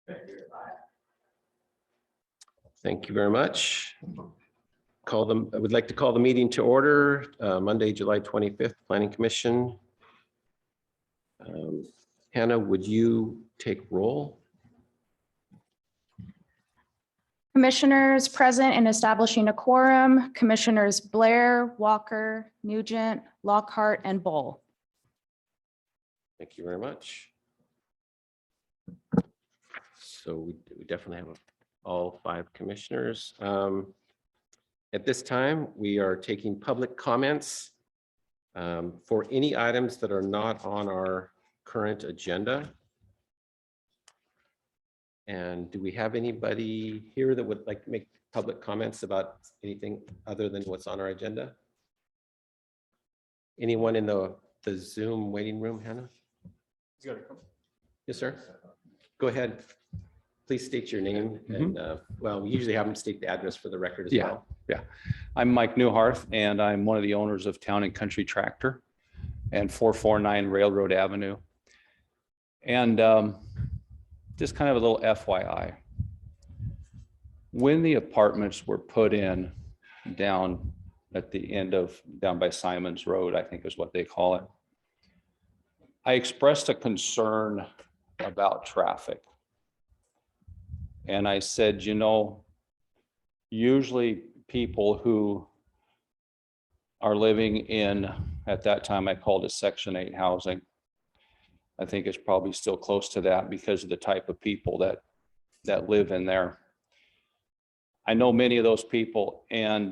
Thank you very much. I would like to call the meeting to order, Monday, July 25th, Planning Commission. Hannah, would you take roll? Commissioners present and establishing a quorum, Commissioners Blair, Walker, Nugent, Lockhart, and Bull. Thank you very much. So we definitely have all 5 commissioners. At this time, we are taking public comments for any items that are not on our current agenda. And do we have anybody here that would like to make public comments about anything other than what's on our agenda? Anyone in the Zoom waiting room, Hannah? Yes, sir. Go ahead. Please state your name and well, we usually have them state the address for the record as well. Yeah, I'm Mike Newharth, and I'm one of the owners of Town and Country Tractor and 449 Railroad Avenue. And just kind of a little FYI. When the apartments were put in down at the end of, down by Simon's Road, I think is what they call it, I expressed a concern about traffic. And I said, you know, usually people who are living in, at that time I called it Section 8 housing. I think it's probably still close to that because of the type of people that live in there. I know many of those people, and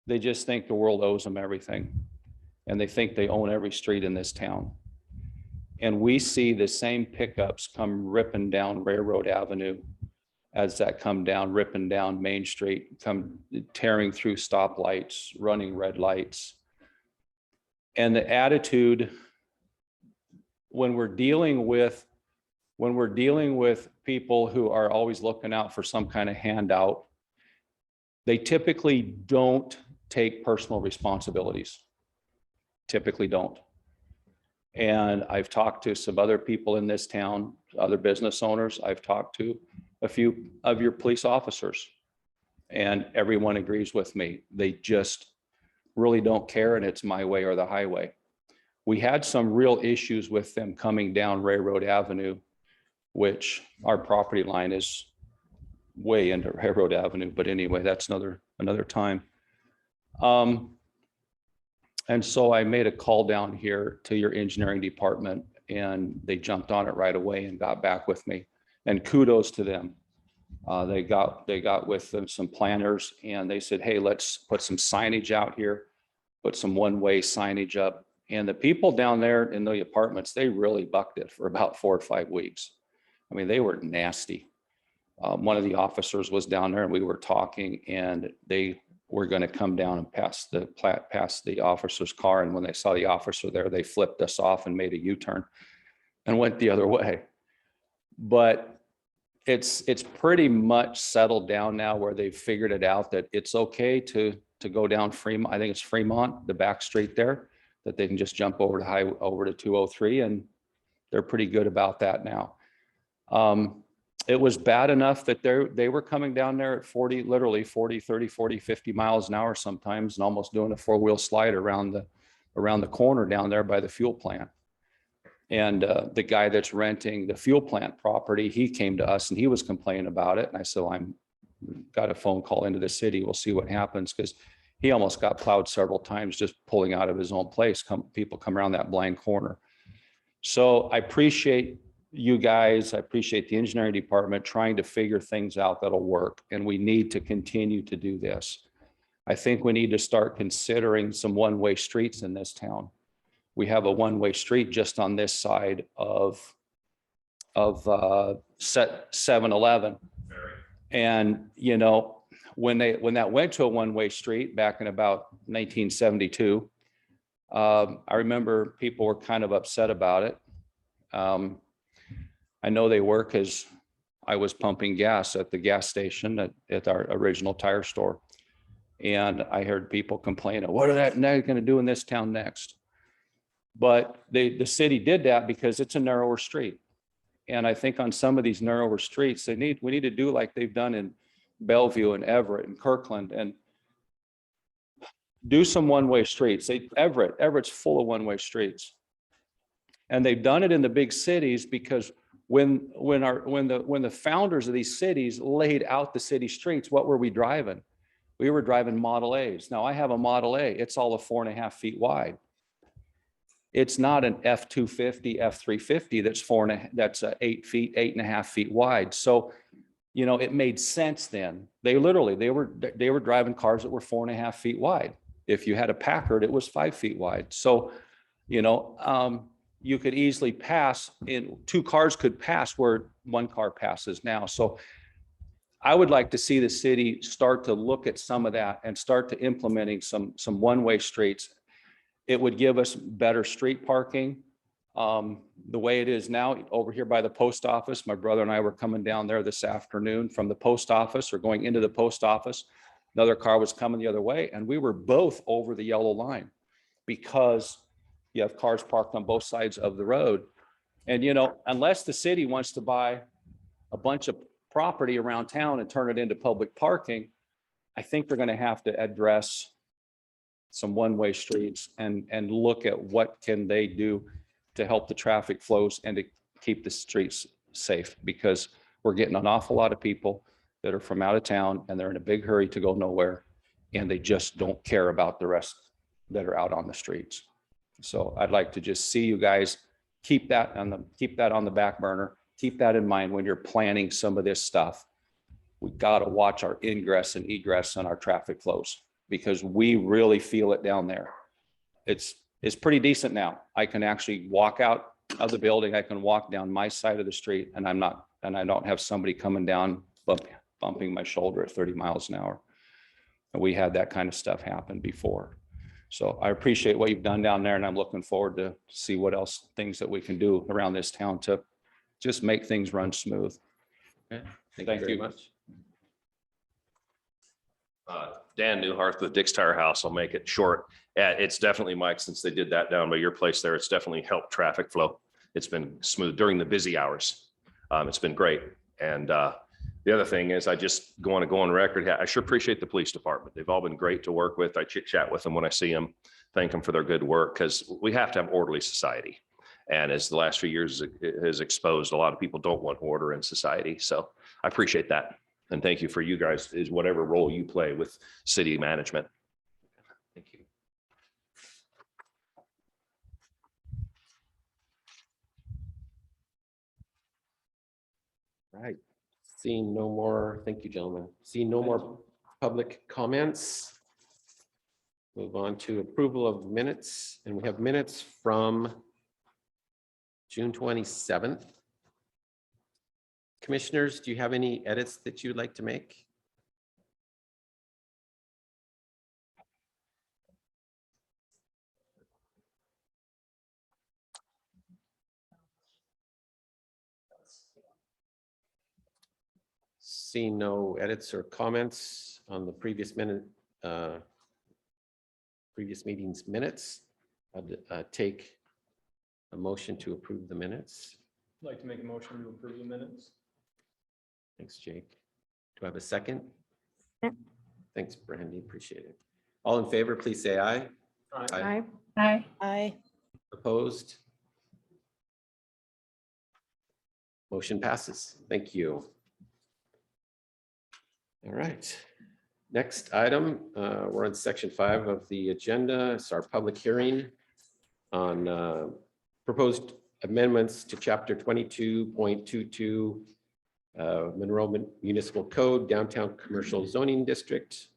they just think the world owes them everything. And they think they own every street in this town. And we see the same pickups come ripping down Railroad Avenue as that come down, ripping down Main Street, come tearing through stoplights, running red lights. And the attitude when we're dealing with people who are always looking out for some kind of handout, they typically don't take personal responsibilities. Typically don't. And I've talked to some other people in this town, other business owners. I've talked to a few of your police officers, and everyone agrees with me. They just really don't care, and it's my way or the highway. We had some real issues with them coming down Railroad Avenue, which our property line is way into Railroad Avenue. But anyway, that's another time. And so I made a call down here to your engineering department, and they jumped on it right away and got back with me. And kudos to them. They got with them some planners, and they said, hey, let's put some signage out here, put some one-way signage up. And the people down there in the apartments, they really bucked it for about 4 or 5 weeks. I mean, they were nasty. One of the officers was down there, and we were talking, and they were going to come down and pass the officer's car. And when they saw the officer there, they flipped us off and made a U-turn and went the other way. But it's pretty much settled down now, where they've figured it out that it's okay to go down Fremont. I think it's Fremont, the back street there, that they can just jump over to 203, and they're pretty good about that now. It was bad enough that they were coming down there at 40, literally 40, 30, 40, 50 miles an hour sometimes, and almost doing a 4-wheel slide around the corner down there by the fuel plant. And the guy that's renting the fuel plant property, he came to us and he was complaining about it. And I said, I'm got a phone call into the city. We'll see what happens, because he almost got plowed several times just pulling out of his own place. People come around that blind corner. So I appreciate you guys. I appreciate the engineering department trying to figure things out that'll work. And we need to continue to do this. I think we need to start considering some one-way streets in this town. We have a one-way street just on this side of 7-Eleven. And, you know, when that went to a one-way street back in about 1972, I remember people were kind of upset about it. I know they were, because I was pumping gas at the gas station at our original tire store. And I heard people complaining, what are they going to do in this town next? But the city did that because it's a narrower street. And I think on some of these narrower streets, we need to do like they've done in Bellevue and Everett and Kirkland, and do some one-way streets. Everett's full of one-way streets. And they've done it in the big cities because when the founders of these cities laid out the city streets, what were we driving? We were driving Model A's. Now I have a Model A. It's all of 4.5 feet wide. It's not an F-250, F-350 that's 8 feet, 8.5 feet wide. So, you know, it made sense then. They were driving cars that were 4.5 feet wide. If you had a Packard, it was 5 feet wide. So, you know, you could easily pass two cars could pass where one car passes now. So I would like to see the city start to look at some of that and start to implementing some one-way streets. It would give us better street parking. The way it is now over here by the post office, my brother and I were coming down there this afternoon from the post office or going into the post office. Another car was coming the other way, and we were both over the yellow line because you have cars parked on both sides of the road. And, you know, unless the city wants to buy a bunch of property around town and turn it into public parking, I think they're going to have to address some one-way streets and look at what can they do to help the traffic flows and to keep the streets safe, because we're getting an awful lot of people that are from out of town and they're in a big hurry to go nowhere, and they just don't care about the rest that are out on the streets. So I'd like to just see you guys keep that on the back burner. Keep that in mind when you're planning some of this stuff. We got to watch our ingress and egress on our traffic flows, because we really feel it down there. It's pretty decent now. I can actually walk out of the building. I can walk down my side of the street, and I don't have somebody coming down bumping my shoulder at 30 miles an hour. And we had that kind of stuff happen before. So I appreciate what you've done down there, and I'm looking forward to see what else things that we can do around this town to just make things run smooth. Okay. Thank Thank you very you. much. Dan Newharth with Dick's Tire House. I'll make it short. It's definitely, Mike, since they did that down by your place there, it's definitely helped traffic flow. It's been smooth during the busy hours. It's been great. And the other thing is, I just want to go on record. I sure appreciate the police department. They've all been great to work with. I chit chat with them when I see them, thank them for their good work, because we have to have orderly society. And as the last few years has exposed, a lot of people don't want order in society. So I appreciate that. And thank you for you guys, is whatever role you play with city management. Thank you. Right. Seeing no more, thank you, gentlemen. Seeing no more public comments. Move on to approval of minutes, and we have minutes from June 27th. Commissioners, do you have any edits that you'd like to make? Seeing no edits or comments on the previous meeting's minutes, I'd take a motion to approve the minutes. I'd like to make a motion to approve the minutes. Thanks, Jake. Do I have a second? Yep. Thanks, Brandy. Appreciate it. All in favor, please say aye. Aye. Aye. Aye. Opposed? Motion passes. Thank you. All right. Next item, we're on section 5 of the agenda. It's our public hearing on proposed amendments to chapter 22.22 Monroe Municipal Code, Downtown Commercial Zoning District.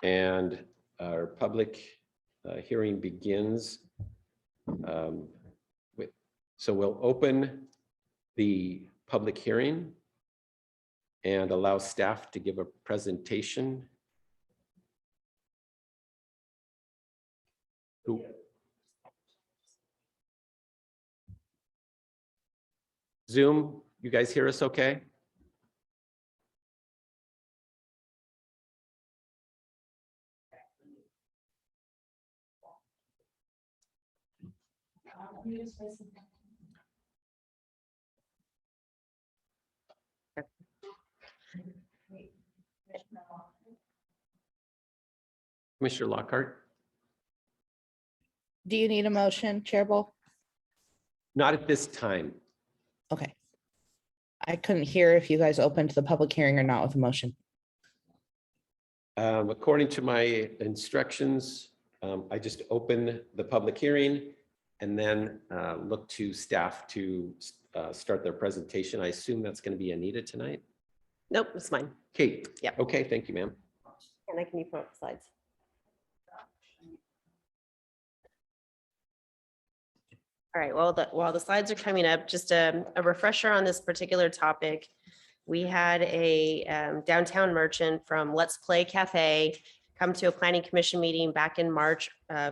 And our public hearing begins so we'll open the public hearing and allow staff to give a presentation. Zoom, you guys hear us okay? Commissioner Lockhart? Do you need a motion, Chair Bull? Not at this time. Okay. I couldn't hear if you guys opened the public hearing or not with a motion. According to my instructions, I just open the public hearing and then look to staff to start their presentation. I assume that's going to be Anita tonight. Nope, it's mine. Kate? Yep. Okay, thank you, ma'am. And I can you put up the slides. All right, well, while the slides are coming up, just a refresher on this particular topic. We had a downtown merchant from Let's Play Cafe come to a planning commission meeting back in March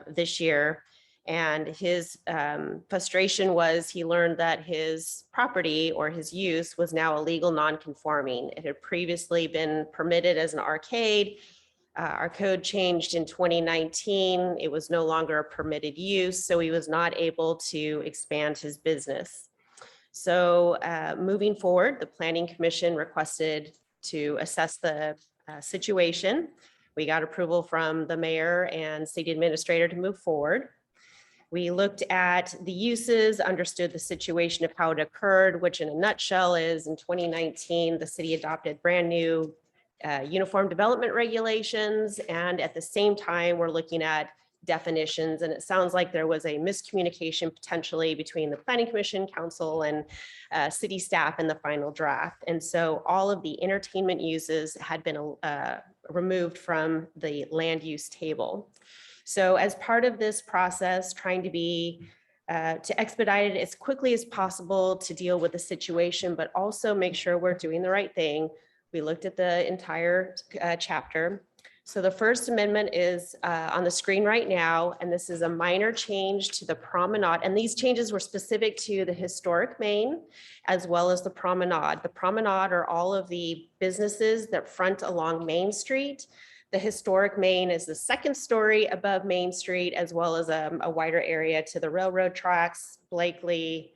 this year. And his frustration was he learned that his property or his use was now illegal non-conforming. It had previously been permitted as an arcade. Our code changed in 2019. It was no longer a permitted use, so he was not able to expand his business. So moving forward, the Planning Commission requested to assess the situation. We got approval from the mayor and city administrator to move forward. We looked at the uses, understood the situation of how it occurred, which in a nutshell is in 2019, the city adopted brand new uniform development regulations. And at the same time, we're looking at definitions. And it sounds like there was a miscommunication potentially between the Planning Commission, council, and city staff in the final draft. And so all of the entertainment uses had been removed from the land use table. So as part of this process, trying to be to expedite it as quickly as possible to deal with the situation, but also make sure we're doing the right thing, we looked at the entire chapter. So the First Amendment is on the screen right now, and this is a minor change to the promenade. And these changes were specific to the historic main as well as the promenade. The promenade are all of the businesses that front along Main Street. The historic main is the second story above Main Street, as well as a wider area to the railroad tracks, Blakely.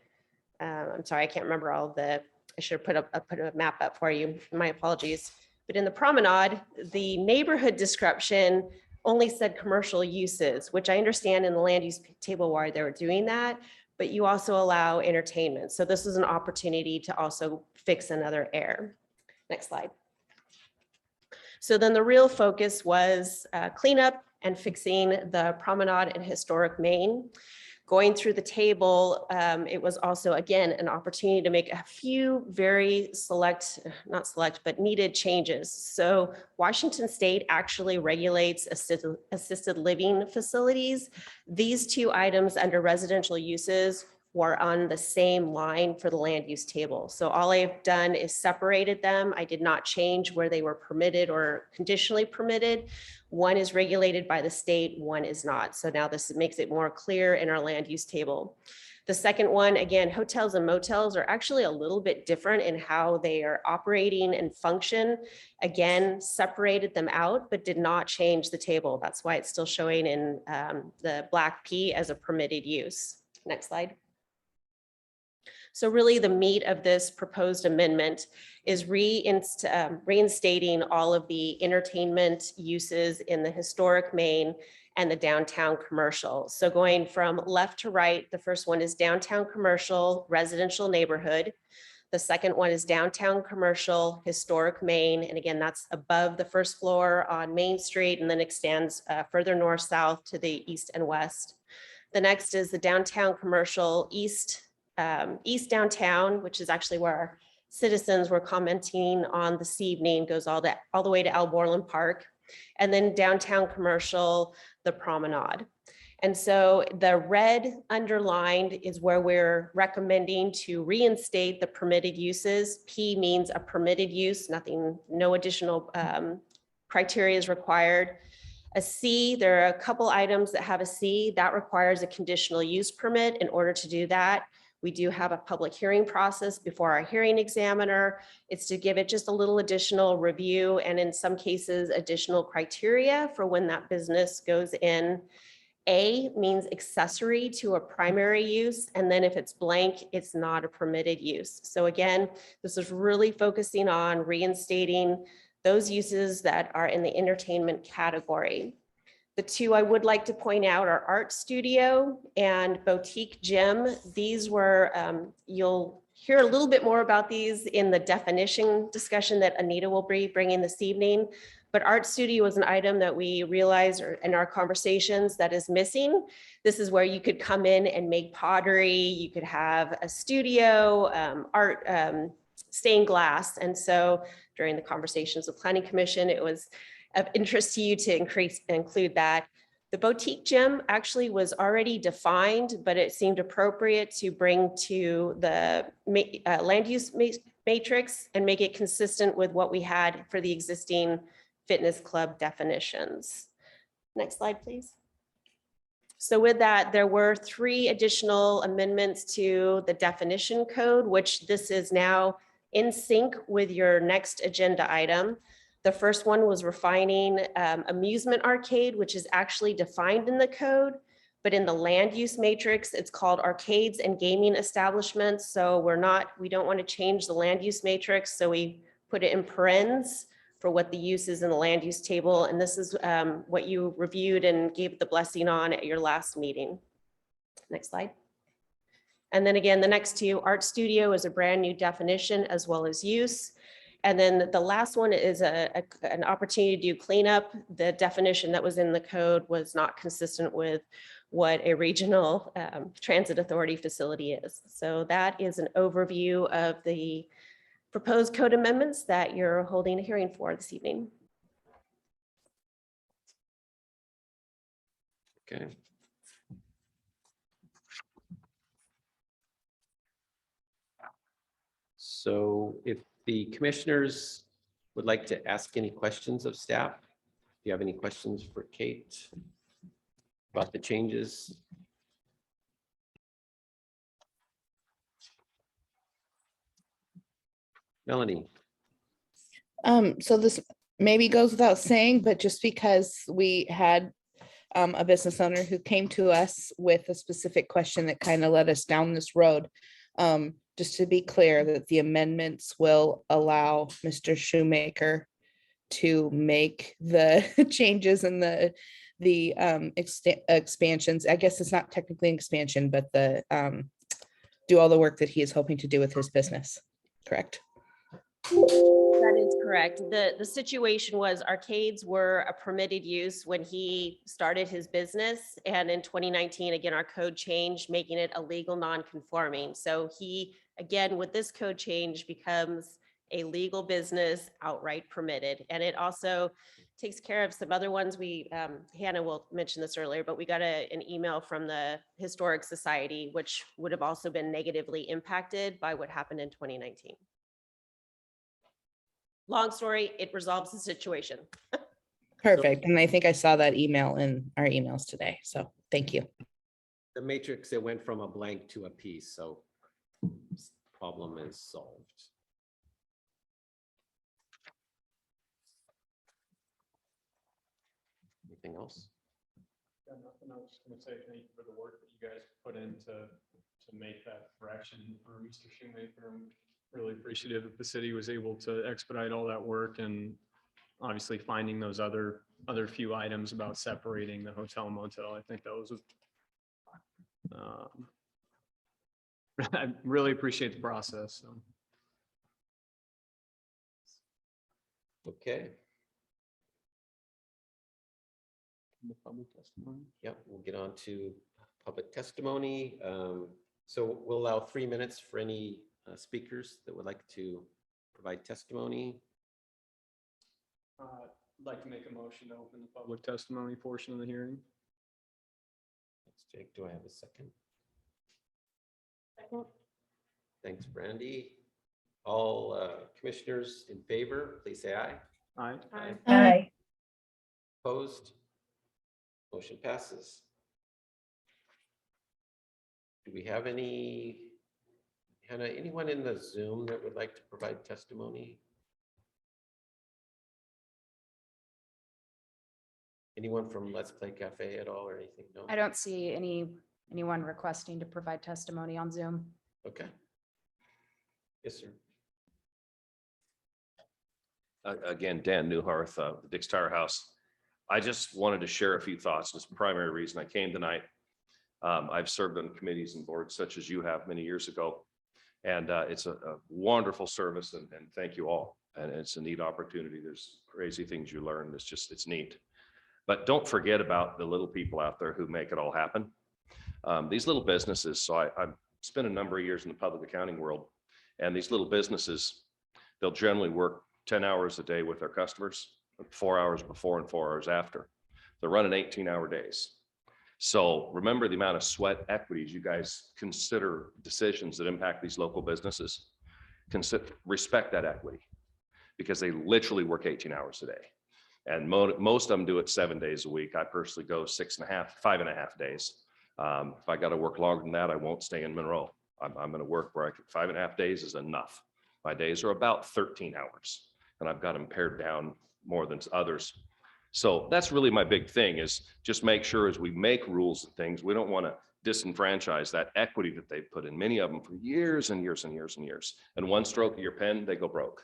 I'm sorry, I can't remember all of the, I should have put a map up for you. My apologies. But in the promenade, the neighborhood description only said commercial uses, which I understand in the land use table why they were doing that, but you also allow entertainment. So this is an opportunity to also fix another error. Next slide. So then the real focus was cleanup and fixing the promenade and historic main. Going through the table, it was also, again, an opportunity to make a few very not select, but needed changes. So Washington State actually regulates assisted living facilities. These two items under residential uses were on the same line for the land use table. So all I've done is separated them. I did not change where they were permitted or conditionally permitted. One is regulated by the state, one is not. So now this makes it more clear in our land use table. The second one, again, hotels and motels are actually a little bit different in how they are operating and function. Again, separated them out, but did not change the table. That's why it's still showing in the black P as a permitted use. Next slide. So really the meat of this proposed amendment is reinstating all of the entertainment uses in the historic main and the downtown commercial. So going from left to right, the first one is downtown commercial residential neighborhood. The second one is downtown commercial historic main. And again, that's above the first floor on Main Street and then extends further north south to the east and west. The next is the downtown commercial east downtown, which is actually where our citizens were commenting on this evening, goes all the way to Alborland Park, and then downtown commercial, the promenade. And so the red underlined is where we're recommending to reinstate the permitted uses. P means a permitted use, no additional criteria is required. A C, there are a couple items that have a C that requires a conditional use permit. In order to do that, we do have a public hearing process before our hearing examiner. It's to give it just a little additional review and in some cases additional criteria for when that business goes in. A means accessory to a primary use. And then if it's blank, it's not a permitted use. So again, this is really focusing on reinstating those uses that are in the entertainment category. The two I would like to point out are Art Studio and Boutique Gym. These were, you'll hear a little bit more about these in the definition discussion that Anita will be bringing this evening. But Art Studio was an item that we realized in our conversations that is missing. This is where you could come in and make pottery. You could have a studio, art, stained glass. And so during the conversations with Planning Commission, it was of interest to you to include that. The boutique gym actually was already defined, but it seemed appropriate to bring to the land use matrix and make it consistent with what we had for the existing fitness club definitions. Next slide, please. So with that, there were 3 additional amendments to the definition code, which this is now in sync with your next agenda item. The first one was refining amusement arcade, which is actually defined in the code, but in the land use matrix, it's called arcades and gaming establishments. So we don't want to change the land use matrix. So we put it in parens for what the use is in the land use table. And this is what you reviewed and gave the blessing on at your last meeting. Next slide. And then again, the next 2, Art Studio is a brand new definition as well as use. And then the last one is an opportunity to do cleanup. The definition that was in the code was not consistent with what a regional transit authority facility is. So that is an overview of the proposed code amendments that you're holding a hearing for this evening. Okay. So if the commissioners would like to ask any questions of staff, do you have any questions for Kate about the changes? Melanie? So this maybe goes without saying, but just because we had a business owner who came to us with a specific question that kind of led us down this road. Just to be clear that the amendments will allow Mr. Shoemaker to make the changes and the expansions. I guess it's not technically an expansion, but the do all the work that he is hoping to do with his business. Correct? That is correct. The situation was arcades were a permitted use when he started his business. And in 2019, again, our code changed, making it illegal non-conforming. So he, again, with this code change, becomes a legal business outright permitted. And it also takes care of some other ones. Hannah will mention this earlier, but we got an email from the Historic Society, which would have also been negatively impacted by what happened in 2019. Long story, it resolves the situation. Perfect. And I think I saw that email in our emails today. So thank you. The matrix, it went from a blank to a piece, so problem is solved. Anything else? Yeah, nothing. I was just gonna say thank you for the work that you guys put in to make that correction for Mr. Shoemaker. I'm really appreciative that the city was able to expedite all that work, and obviously finding those other few items about separating the hotel and motel. I think that was I really appreciate the process. So. Okay, The public testimony. yep, we'll get on to public testimony. So we'll allow 3 minutes for any speakers that would like to provide testimony. I'd like to make a motion to open the public testimony portion of the hearing. Thanks, Jake. Do I have a second? Thanks, Brandy. All commissioners in favor, please say aye. Aye. Aye. Opposed? Motion passes. Do we have Hannah, anyone in the Zoom that would like to provide testimony? Anyone from Let's Play Cafe at all or anything? No? I don't see anyone requesting to provide testimony on Zoom. Okay. Yes, sir. Again, Dan Newharth, Dick's Tire House. I just wanted to share a few thoughts. It's the primary reason I came tonight. I've served on committees and boards such as you have many years ago. And it's a wonderful service and thank you all. And it's a neat opportunity. There's crazy things you learn. It's neat. But don't forget about the little people out there who make it all happen. These little businesses, so I've spent a number of years in the public accounting world, and these little businesses, they'll generally work 10 hours a day with their customers, 4 hours before and 4 hours after. They're running 18-hour days. So remember the amount of sweat equities you guys consider decisions that impact these local businesses. Respect that equity because they literally work 18 hours a day. And most of them do it 7 days a week. I personally go 5.5 days. If I got to work longer than that, I won't stay in Monroe. I'm going to work where 5.5 days is enough. My days are about 13 hours and I've got them pared down more than others. So that's really my big thing is just make sure as we make rules and things, we don't want to disenfranchise that equity that they've put in, many of them for years and years and years and years. And one stroke of your pen, they go broke.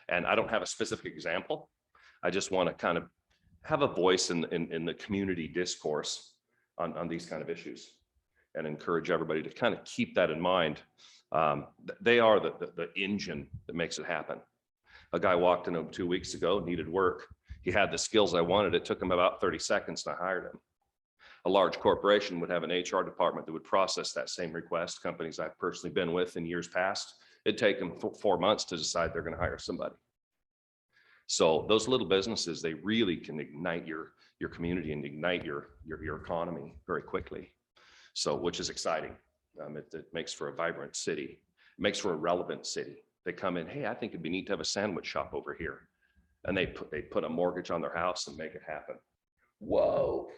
And I don't have a specific example. I just want to kind of have a voice in the community discourse on these kind of issues and encourage everybody to kind of keep that in mind. They are the engine that makes it happen. A guy walked in 2 weeks ago, needed work. He had the skills I wanted. It took him about 30 seconds and I hired him. A large corporation would have an HR department that would process that same request. Companies I've personally been with in years past, it'd take them 4 months to decide they're going to hire somebody. So those little businesses, they really can ignite your community and ignite your economy very quickly. So, which is exciting. It makes for a vibrant city. It makes for a relevant city. They come in, hey, I think it'd be neat to have a sandwich shop over here. And they put a mortgage on their house and make it happen. Whoa.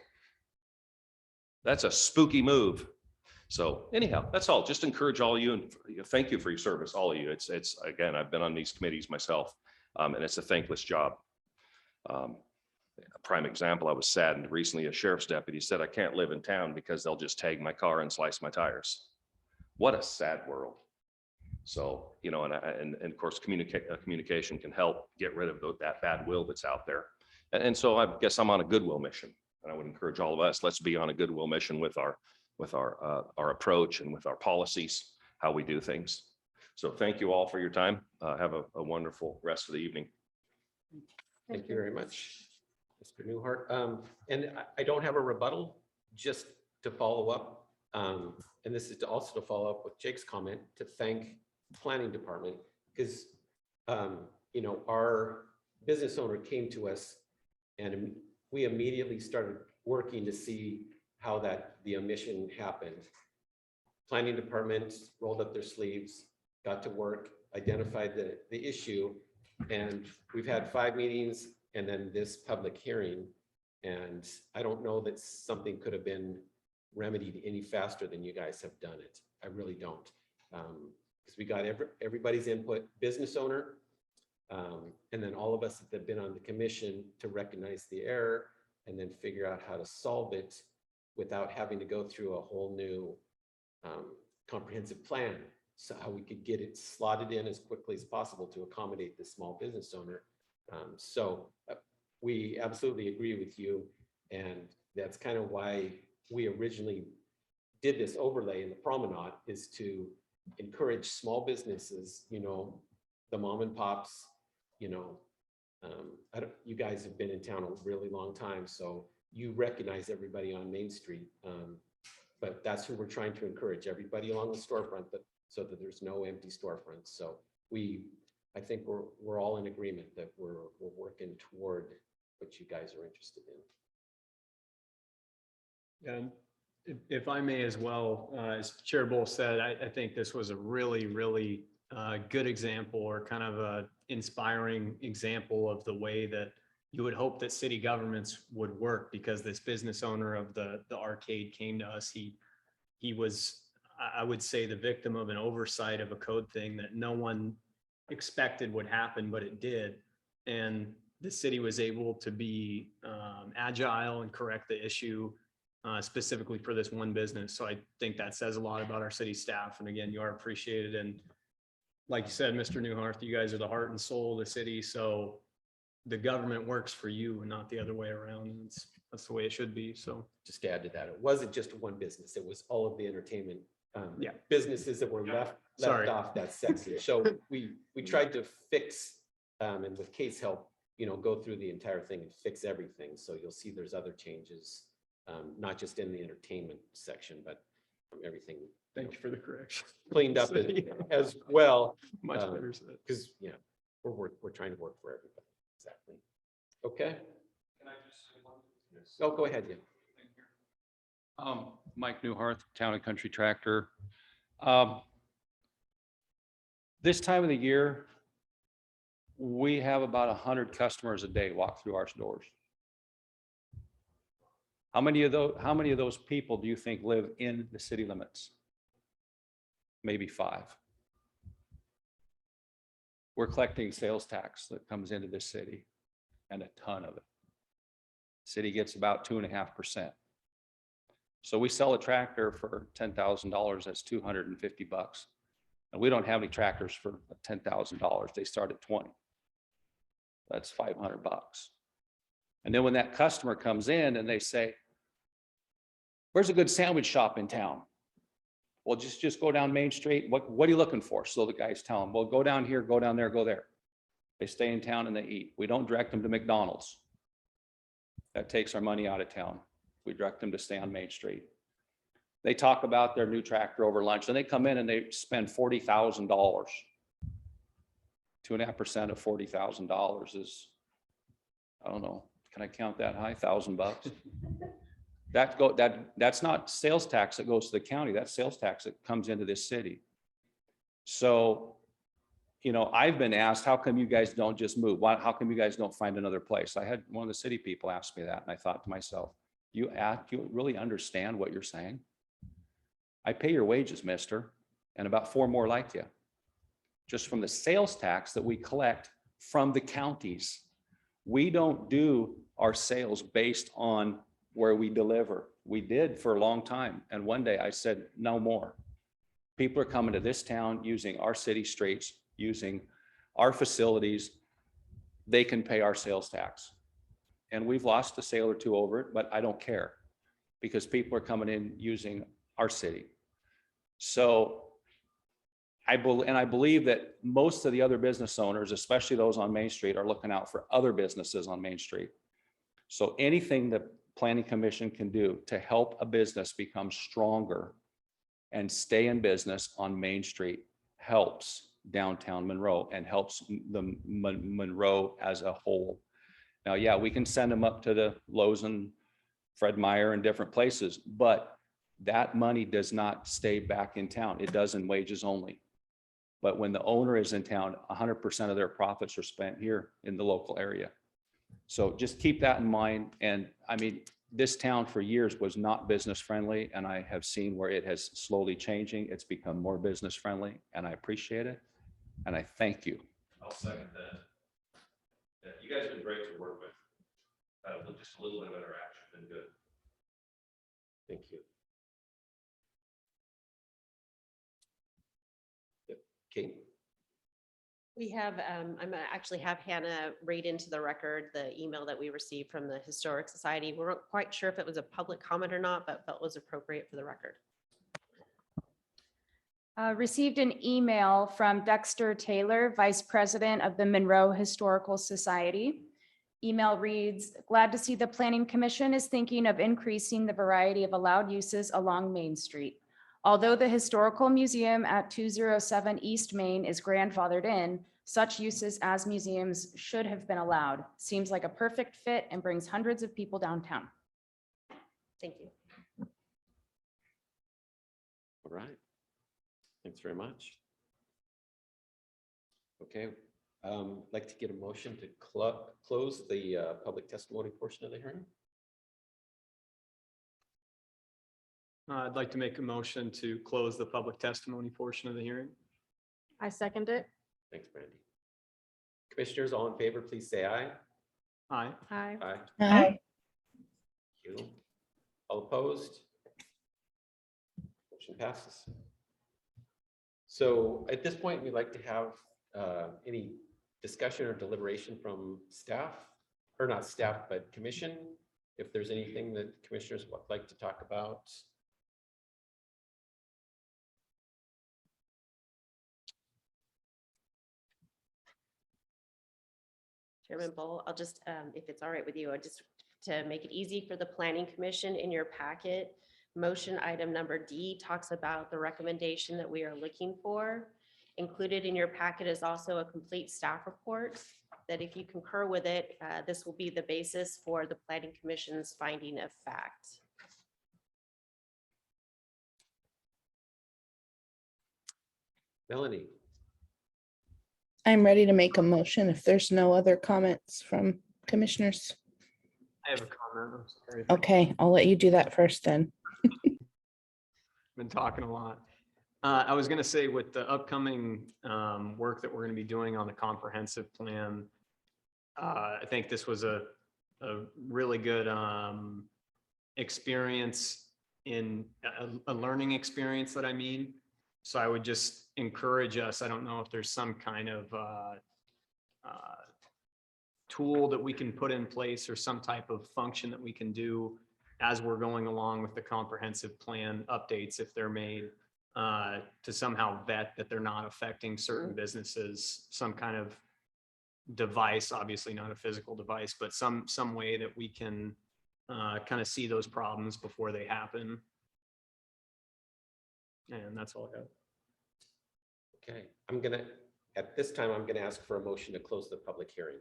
That's a spooky move. So anyhow, that's all. Just encourage all of you and thank you for your service, all of you. It's again, I've been on these committees myself, and it's a thankless job. A prime example, I was saddened recently. A sheriff's deputy said, I can't live in town because they'll just tag my car and slice my tires. What a sad world. So, you know, and of course, communication can help get rid of that bad will that's out there. And so I guess I'm on a goodwill mission. And I would encourage all of us, let's be on a goodwill mission with our approach and with our policies, how we do things. So thank you all for your time. Have a wonderful rest of the evening. Thank you very much, Mr. Newhart. And I don't have a rebuttal, just to follow up. And this is also to follow up with Jake's comment to thank the planning department because, you know, our business owner came to us and we immediately started working to see how the omission happened. Planning department rolled up their sleeves, got to work, identified the issue, and we've had 5 meetings and then this public hearing. And I don't know that something could have been remedied any faster than you guys have done it. I really don't. Because we got everybody's input, business owner, and then all of us that have been on the commission to recognize the error and then figure out how to solve it without having to go through a whole new comprehensive plan. So how we could get it slotted in as quickly as possible to accommodate the small business owner. We absolutely agree with you. And that's kind of why we originally did this overlay in the promenade, is to encourage small businesses, you know, the mom and pops, you know, you guys have been in town a really long time, so you recognize everybody on Main Street. But that's who we're trying to encourage, everybody along the storefront, so that there's no empty storefronts. So I think we're all in agreement that we're working toward what you guys are interested in. And if I may as well, as Chair Bull said, I think this was a really, really good example, or kind of a inspiring example of the way that you would hope that city governments would work, because this business owner of the arcade came to us. He was, I would say, the victim of an oversight of a code thing that no one expected would happen, but it did. And the city was able to be agile and correct the issue specifically for this one business. So I think that says a lot about our city staff. And again, you are appreciated. And like you said, Mr. Newhart, you guys are the heart and soul of the city. So the government works for you and not the other way around. And that's the way it should be. So Just to add to that, it wasn't just one business, it was all of the entertainment Yeah. businesses that were left Sorry. off that section. So we tried to fix, and with Kate's help, go through the entire thing and fix everything. So you'll see there's other changes, not just in the entertainment section, but everything thank you for the correction. cleaned up as well. Much better said. Because, we're trying to work for everybody. Exactly. Okay. Can I just say one? Oh, go ahead. Yeah. Mike Newharth, Town and Country Tractor. This time of the year, we have about 100 customers a day walk through our stores. How many of those people do you think live in the city limits? Maybe 5. We're collecting sales tax that comes into this city, and a ton of it. City gets about 2.5%. So we sell a tractor for $10,000, that's $250. And we don't have any tractors for $10,000. They start at 20. That's $500. And then when that customer comes in and they say, where's a good sandwich shop in town? Well, just go down Main Street. What are you looking for? So the guys tell them, well, go down here, go down there, go there. They stay in town and they eat. We don't direct them to McDonald's. That takes our money out of town. We direct them to stay on Main Street. They talk about their new tractor over lunch and they come in and they spend $40,000. 2.5% of $40,000 is, I don't know, can I count that high? $1,000. That's not sales tax that goes to the county. That's sales tax that comes into this city. So, I've been asked, how come you guys don't just move? How come you guys don't find another place? I had one of the city people ask me that, and I thought to myself, you really understand what you're saying? I pay your wages, mister, and about 4 more like you, just from the sales tax that we collect from the counties. We don't do our sales based on where we deliver. We did for a long time. And one day I said, no more. People are coming to this town using our city streets, using our facilities. They can pay our sales tax. And we've lost a sale or 2 over it, but I don't care because people are coming in using our city. So I believe that most of the other business owners, especially those on Main Street, are looking out for other businesses on Main Street. So anything the Planning Commission can do to help a business become stronger and stay in business on Main Street helps downtown Monroe and helps the Monroe as a whole. Now, yeah, we can send them up to the Lowe's and Fred Meyer and different places, but that money does not stay back in town. It does in wages only. But when the owner is in town, 100% of their profits are spent here in the local area. So just keep that in mind. And I mean, this town for years was not business friendly, and I have seen where it has slowly changing. It's become more business friendly, and I appreciate it. And I thank you. I'll second that. Yeah, you guys have been great to work with. Just a little bit of interaction, been good. Thank you. Yep. Kate. We have, I'm gonna actually have Hannah read into the record the email that we received from the Historic Society. We weren't quite sure if it was a public comment or not, but felt was appropriate for the record. Received an email from Dexter Taylor, Vice President of the Monroe Historical Society. Email reads, glad to see the Planning Commission is thinking of increasing the variety of allowed uses along Main Street. Although the Historical Museum at 207 East Main is grandfathered in, such uses as museums should have been allowed. Seems like a perfect fit and brings hundreds of people downtown. Thank you. All right. Thanks very much. Okay, like to get a motion to close the public testimony portion of the hearing. I'd like to make a motion to close the public testimony portion of the hearing. I second it. Thanks, Brandy. Commissioners, all in favor, please say aye. Aye. Aye. Aye. Aye. Thank you. All opposed? Motion passes. So at this point, we'd like to have any discussion or deliberation from staff, or not staff, but commission? If there's anything that commissioners would like to talk about. Chairman Bull, I'll just, if it's all right with you, I just, to make it easy for the planning commission in your packet, motion item number D talks about the recommendation that we are looking for. Included in your packet is also a complete staff report that if you concur with it, this will be the basis for the planning commission's finding of fact. Melanie, I'm ready to make a motion if there's no other comments from commissioners. I have a comment. I'm sorry. Okay, I'll let you do that first then. Been talking a lot. I was gonna say with the upcoming work that we're gonna be doing on the comprehensive plan, I think this was a really good experience in a learning experience that I mean. So I would just encourage us, I don't know if there's some kind of tool that we can put in place or some type of function that we can do as we're going along with the comprehensive plan updates, if they're made, to somehow vet that they're not affecting certain businesses, some kind of device, obviously not a physical device, but some way that we can kind of see those problems before they happen. And that's all I got. okay, at this time, I'm gonna ask for a motion to close the public hearing.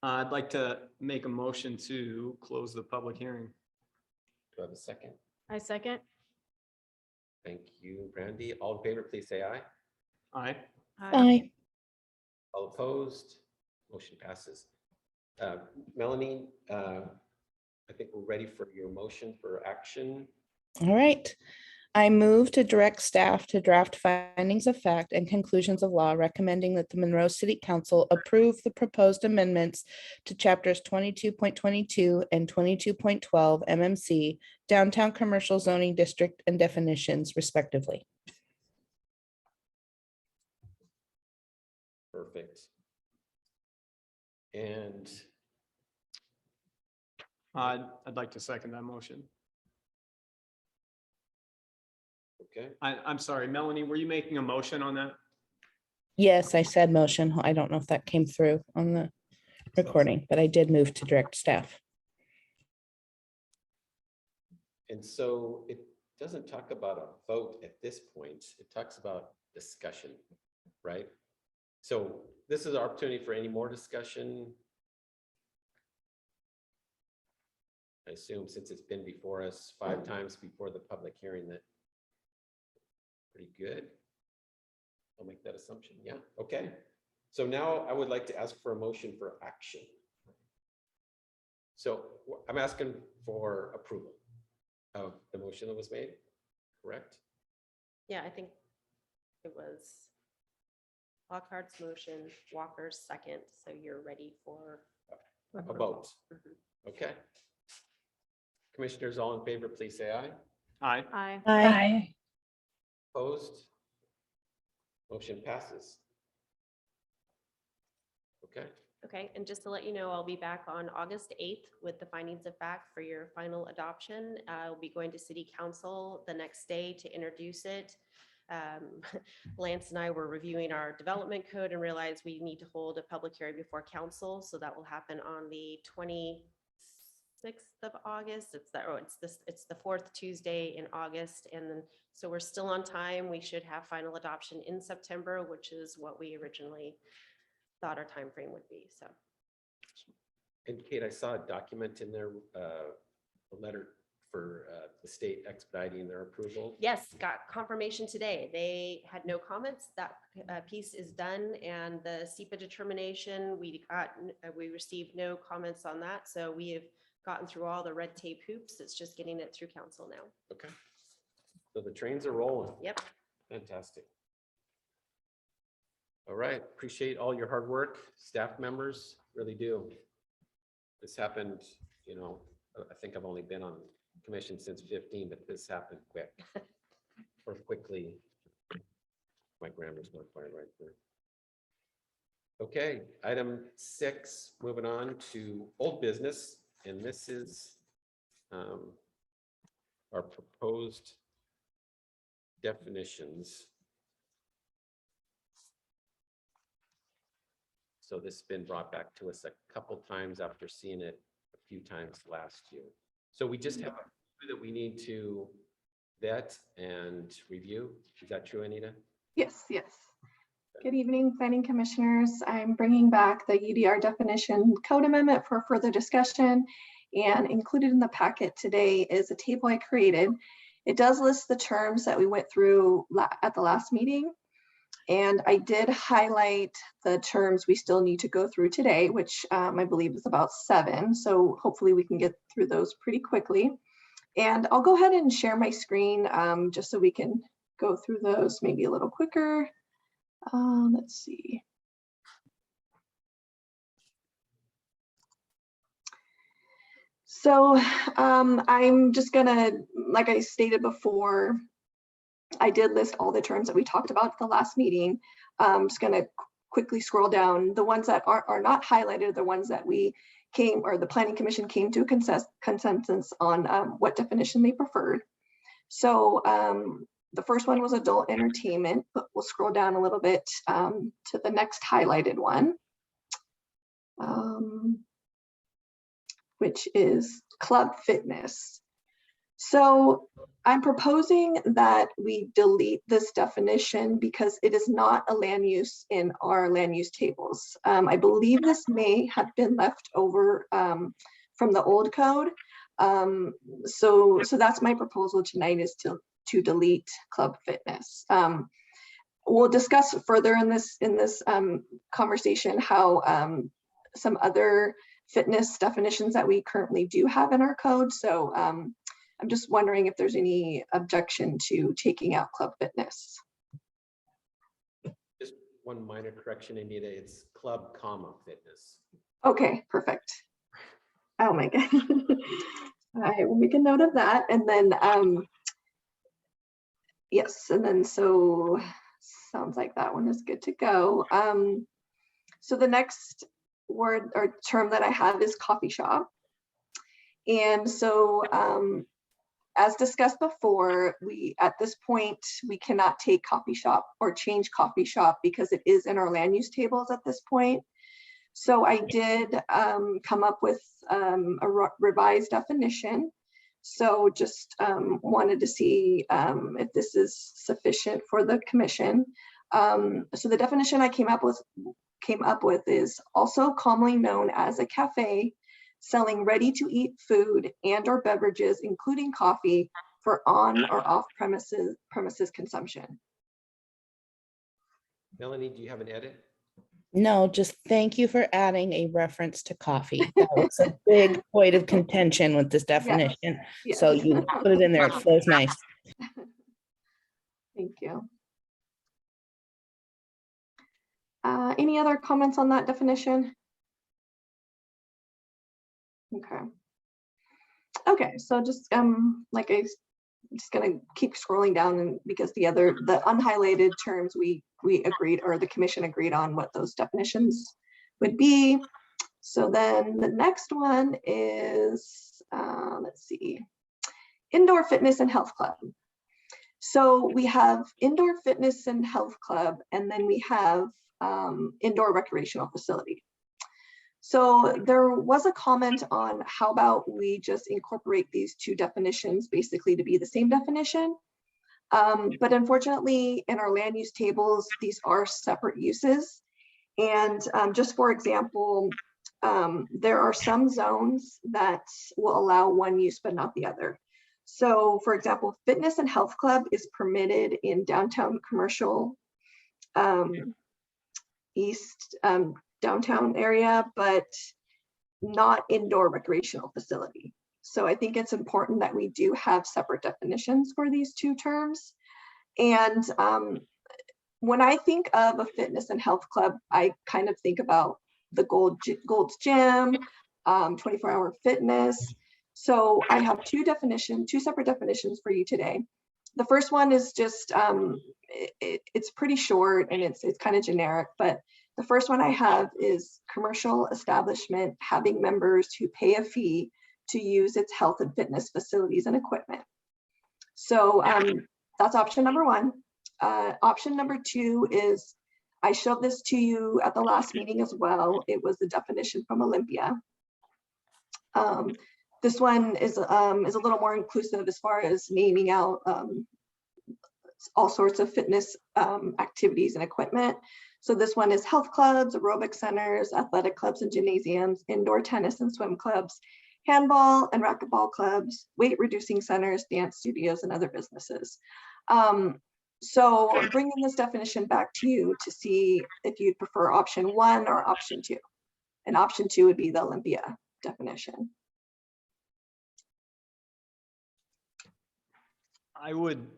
I'd like to make a motion to close the public hearing. Do I have a second? I second. Thank you, Brandy. All in favor, please say aye. Aye. Aye. All opposed? Motion passes. Melanie, I think we're ready for your motion for action. All right. I move to direct staff to draft findings of fact and conclusions of law recommending that the Monroe City Council approve the proposed amendments to chapters 22.22 and 22.12 MMC Downtown Commercial Zoning District and definitions respectively. Perfect. And I'd like to second that motion. okay, I'm sorry, Melanie, were you making a motion on that? Yes, I said motion. I don't know if that came through on the recording, but I did move to direct staff. and so it doesn't talk about a vote at this point. It talks about discussion, right? So this is our opportunity for any more discussion. I assume since it's been before us 5 times before the public hearing, that pretty good. I'll make that assumption. Yeah, okay. So now I would like to ask for a motion for action. So I'm asking for approval of the motion that was made, correct? Yeah, I think it was Lockhart's motion, Walker's second, so you're ready for A vote. Mhm. Okay. Commissioners, all in favor, please say aye. Aye. Aye. Aye. Opposed? Motion passes. Okay, Okay, and just to let you know, I'll be back on August 8th with the findings of fact for your final adoption. I'll be going to city council the next day to introduce it. Lance and I were reviewing our development code and realized we need to hold a public hearing before council. So that will happen on the 26th of August. It's the 4th Tuesday in August. And then, so we're still on time. We should have final adoption in September, which is what we originally thought our time frame would be. So and Kate, I saw a document in there, a letter for the state expediting their approval. yes, got confirmation today. They had no comments. That piece is done, and the SEPA determination, we received no comments on that. So we have gotten through all the red tape hoops. It's just getting it through council now. Okay. So the trains are rolling. Yep. Fantastic. All right, appreciate all your hard work, staff members, really do. This happened, I think I've only been on commission since 15, but this happened quick. Or quickly. My grammar's not quite right there. Okay, item 6, moving on to old business, and this is our proposed definitions. So this has been brought back to us a couple times after seeing it a few times last year. So we just have a few that we need to vet and review. Is that true, Anita? Yes, yes. Good evening, planning commissioners. I'm bringing back the UDR definition code amendment for further discussion, and included in the packet today is a table I created. It does list the terms that we went through at the last meeting, and I did highlight the terms we still need to go through today, which I believe is about 7. So hopefully we can get through those pretty quickly. And I'll go ahead and share my screen just so we can go through those maybe a little quicker. Let's see. So I'm just gonna, like I stated before, I did list all the terms that we talked about at the last meeting. I'm just gonna quickly scroll down. The ones that are not highlighted are the ones that we came, or the planning commission came to a consensus on what definition they preferred. So the first one was adult entertainment, but we'll scroll down a little bit to the next highlighted one, which is club fitness. So I'm proposing that we delete this definition because it is not a land use in our land use tables. I believe this may have been left over from the old code. So that's my proposal tonight, is to delete club fitness. We'll discuss further in this conversation how some other fitness definitions that we currently do have in our code. So I'm just wondering if there's any objection to taking out club fitness. Just one minor correction, Anita. It's club, comma, fitness. Okay, perfect. Oh my God. I will make a note of that. And then, yes, and then so sounds like that one is good to go. So the next word or term that I have is coffee shop. And so as discussed before, at this point, we cannot take coffee shop or change coffee shop because it is in our land use tables at this point. So I did come up with a revised definition. So just wanted to see if this is sufficient for the commission. So the definition I came up with is also commonly known as a cafe selling ready-to-eat food and or beverages, including coffee, for on or off premises consumption. Melanie, do you have an edit? No, just thank you for adding a reference to coffee. That was a big point of contention with this definition. Yes. So you put it in there. It flows nice. Thank you. Any other comments on that definition? Okay, so just like I'm just gonna keep scrolling down, and because the unhighlighted terms we agreed, or the commission agreed on what those definitions would be. So then the next one is let's see, indoor fitness and health club. So we have indoor fitness and health club, and then we have indoor recreational facility. So there was a comment on how about we just incorporate these two definitions basically to be the same definition. But unfortunately, in our land use tables, these are separate uses. And just for example, there are some zones that will allow one use but not the other. So for example, fitness and health club is permitted in downtown commercial east downtown area, but not indoor recreational facility. So I think it's important that we do have separate definitions for these two terms. And when I think of a fitness and health club, I kind of think about the Gold's Gym, 24-hour fitness. So I have two separate definitions for you today. The first one is just, it's pretty short and it's kind of generic, but the first one I have is commercial establishment having members who pay a fee to use its health and fitness facilities and equipment. So that's option number one. Option number two is, I showed this to you at the last meeting as well. It was the definition from Olympia. This one is a little more inclusive as far as naming out all sorts of fitness activities and equipment. So this one is health clubs, aerobic centers, athletic clubs and gymnasiums, indoor tennis and swim clubs, handball and racquetball clubs, weight reducing centers, dance studios, and other businesses. So bringing this definition back to you to see if you'd prefer option one or option two. And option two would be the Olympia definition.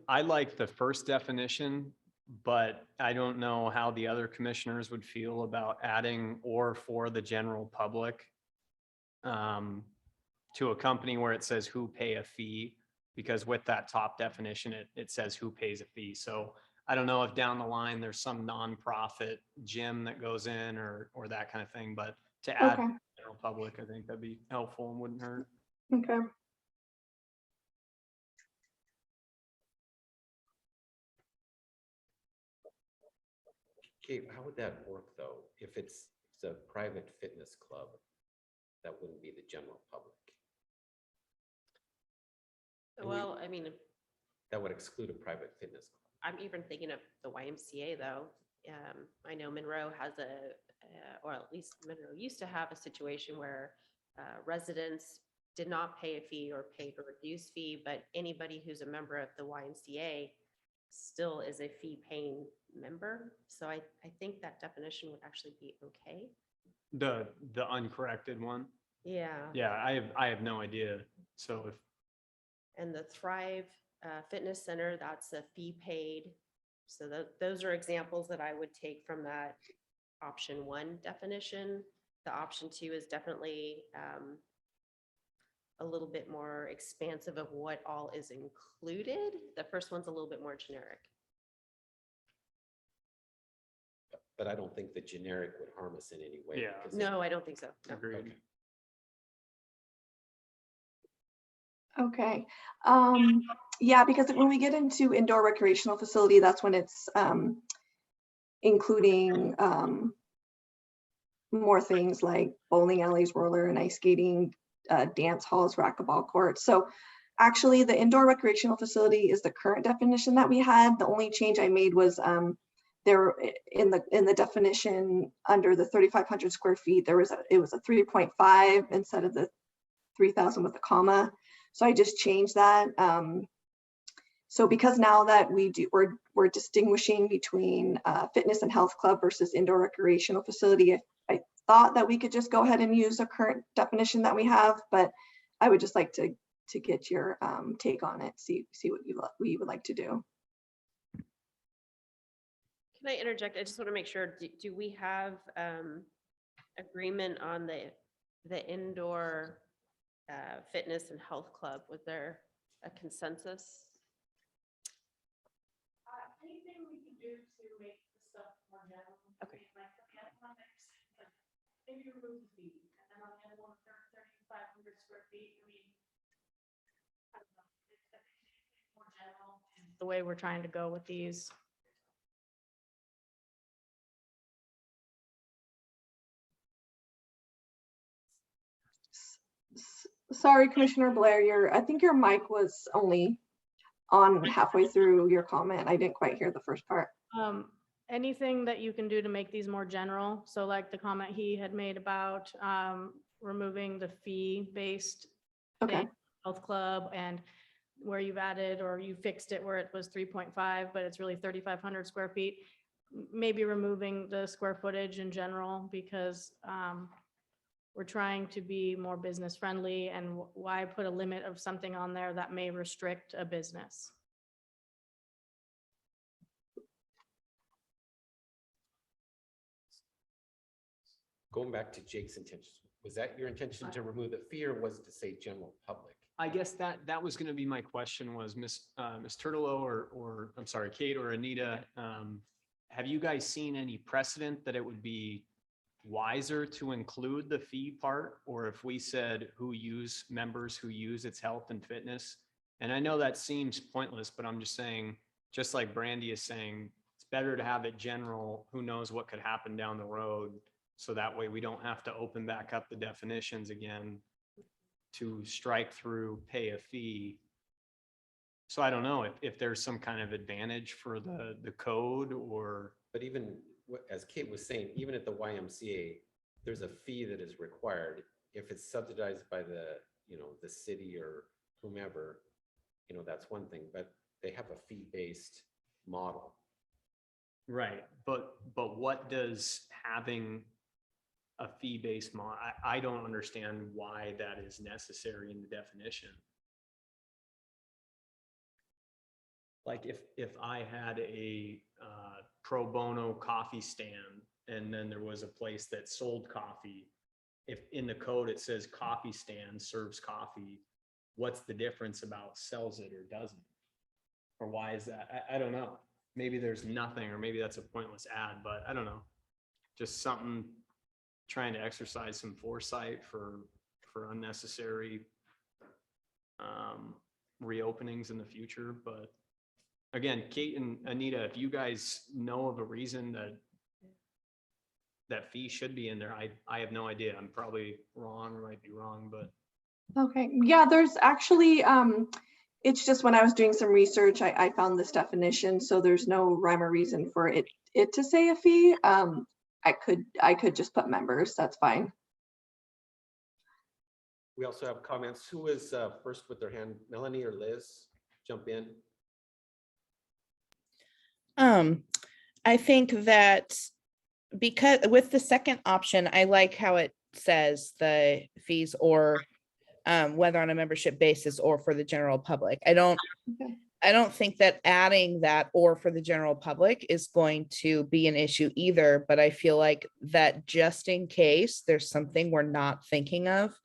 I like the first definition, but I don't know how the other commissioners would feel about adding or for the general public to a company where it says who pay a fee, because with that top definition, it says who pays a fee. So I don't know if down the line there's some nonprofit gym that goes in or that kind of thing, but to add Okay. to the general public, I think that'd be helpful and wouldn't hurt. Okay. Okay, how would that work though? If it's a private fitness club, that wouldn't be the general public. Well, I mean, That would exclude a private fitness club. I'm even thinking of the YMCA though. I know Monroe has or at least Monroe used to have a situation where residents did not pay a fee or paid a reduced fee, but anybody who's a member of the YMCA still is a fee paying member. So I think that definition would actually be okay. The uncorrected one. Yeah. Yeah, I have no idea. So if And the Thrive Fitness Center, that's a fee paid. So those are examples that I would take from that option one definition. The option two is definitely a little bit more expansive of what all is included. The first one's a little bit more generic. But I don't think the generic would harm us in any way. Yeah. because No, I don't think so. No. agreed. Okay. Yeah, because when we get into indoor recreational facility, that's when it's including more things like bowling alleys, roller and ice skating, dance halls, racquetball courts. So actually the indoor recreational facility is the current definition that we had. The only change I made was there in the definition under the 3,500 square feet, it was a 3.5 instead of the 3,000 with a comma. So I just changed that. So because now that we're distinguishing between fitness and health club versus indoor recreational facility, I thought that we could just go ahead and use the current definition that we have, but I would just like to get your take on it, see what you would like to do. Can I interject? I just want to make sure, do we have agreement on the indoor fitness and health club? Was there a consensus? Anything we can do to make the stuff more general. Okay. Like the athletics, like, maybe remove the fee, and then on the other one, 3,500 square feet, I mean. I don't know, it's more general. The way we're trying to go with these. Sorry, Commissioner Blair, I think your mic was only on halfway through your comment. I didn't quite hear the first part. Anything that you can do to make these more general, so like the comment he had made about removing the fee-based Okay. health club, and where you've added or you fixed it where it was 3.5, but it's really 3,500 square feet. Maybe removing the square footage in general, because we're trying to be more business friendly, and why put a limit of something on there that may restrict a business? Going back to Jake's intentions, Was that your intention to remove the fee, or was it to say general public? I guess that was gonna be my question was Miss Tourtellot or I'm sorry, Kate or Anita, have you guys seen any precedent that it would be wiser to include the fee part? Or if we said members who use its health and fitness? And I know that seems pointless, but I'm just saying, just like Brandy is saying, it's better to have it general, who knows what could happen down the road. So that way we don't have to open back up the definitions again to strike through, pay a fee. So I don't know if there's some kind of advantage for the code or. But even as Kate was saying, even at the YMCA, there's a fee that is required. If it's subsidized by the, the city or whomever, that's one thing, but they have a fee-based model. Right, but what does having a fee-based model, I don't understand why that is necessary in the definition. Like if I had a pro bono coffee stand and then there was a place that sold coffee, if in the code it says coffee stand serves coffee, what's the difference about sells it or doesn't? Or why is that? I don't know. Maybe there's nothing, or maybe that's a pointless ad, but I don't know. Just something, trying to exercise some foresight for unnecessary reopenings in the future. But again, Kate and Anita, if you guys know of a reason that fee should be in there, I have no idea. I'm probably wrong, or might be wrong, but. Okay, yeah, there's actually, it's just when I was doing some research, I found this definition, so there's no rhyme or reason for it to say a fee. I could just put members, that's fine. We also have comments. Who is first with their hand? Melanie or Liz? Jump in. I think that because with the second option, I like how it says the fees or whether on a membership basis or for the general public. I don't think that adding that or for the general public is going to be an issue either, but I feel like that just in case there's something we're not thinking of,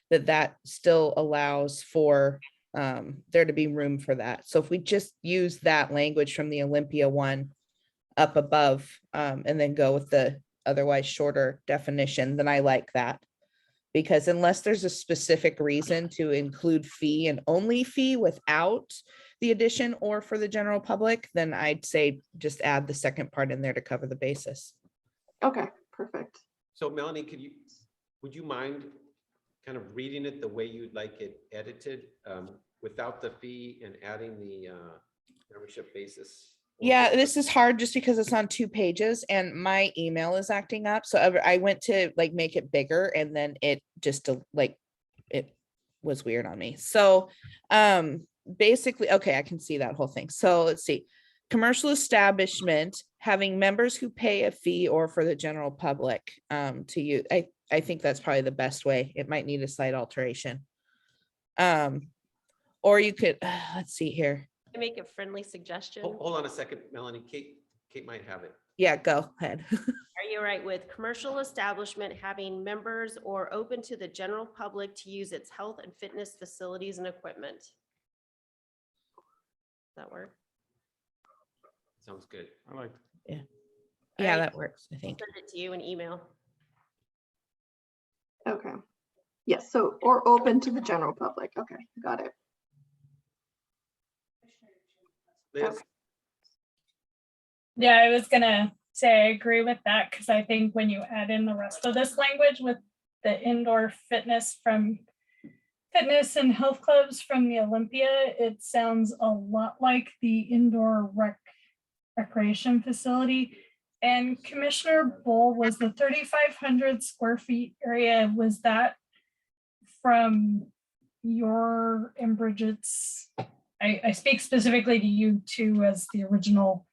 that still allows for there to be room for that. So if we just use that language from the Olympia one up above and then go with the otherwise shorter definition, then I like that. Because unless there's a specific reason to include fee and only fee without the addition or for the general public, then I'd say just add the second part in there to cover the basis. Okay, perfect. So Melanie, would you mind kind of reading it the way you'd like it edited without the fee and adding the membership basis? Yeah, this is hard just because it's on 2 pages and my email is acting up. So I went to like make it bigger and then it just it was weird on me. So basically, okay, I can see that whole thing. So let's see. Commercial establishment having members who pay a fee or for the general public to use. I think that's probably the best way. It might need a slight alteration. Or you could, let's see here. Make a friendly suggestion. Hold on a second, Melanie. Kate might have it. Yeah, go ahead. Are you right with commercial establishment having members or open to the general public to use its health and fitness facilities and equipment? Does that work? Sounds good. I like. Yeah, Alright. that works, I think. Send it to you in email. Okay. Yes, so, or open to the general public. Okay, got it. Liz? Okay. Yeah, I was gonna say I agree with that because I think when you add in the rest of this language with the indoor fitness and health clubs from the Olympia, it sounds a lot like the indoor recreation facility. And Commissioner Bull, was the 3,500 square feet area, was that from your and Bridget's? I speak specifically to you two as the original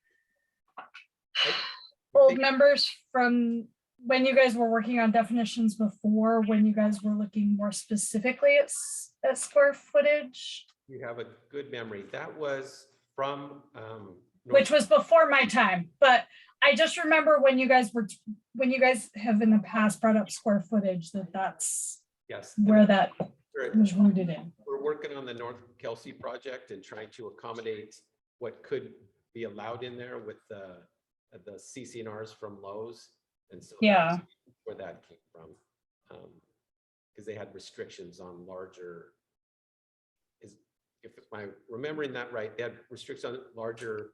old members from when you guys were working on definitions before, when you guys were looking more specifically at square footage. You have a good memory. That was from which was before my time, but I just remember when you guys have in the past brought up square footage, that's Yes. where that We're was rooted in. working on the North Kelsey project and trying to accommodate what could be allowed in there with the CC&Rs from Lowe's. And so Yeah. that's where that came from. Because they had restrictions on larger, if I'm remembering that right, they had restrictions on larger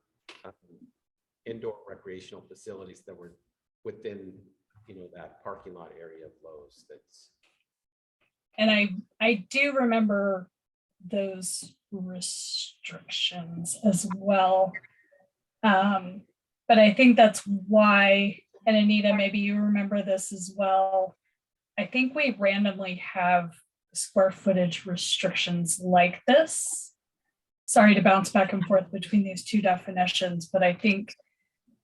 indoor recreational facilities that were within, that parking lot area of Lowe's. That's. And I do remember those restrictions as well. But I think that's why, and Anita, maybe you remember this as well. I think we randomly have square footage restrictions like this. Sorry to bounce back and forth between these two definitions, but I think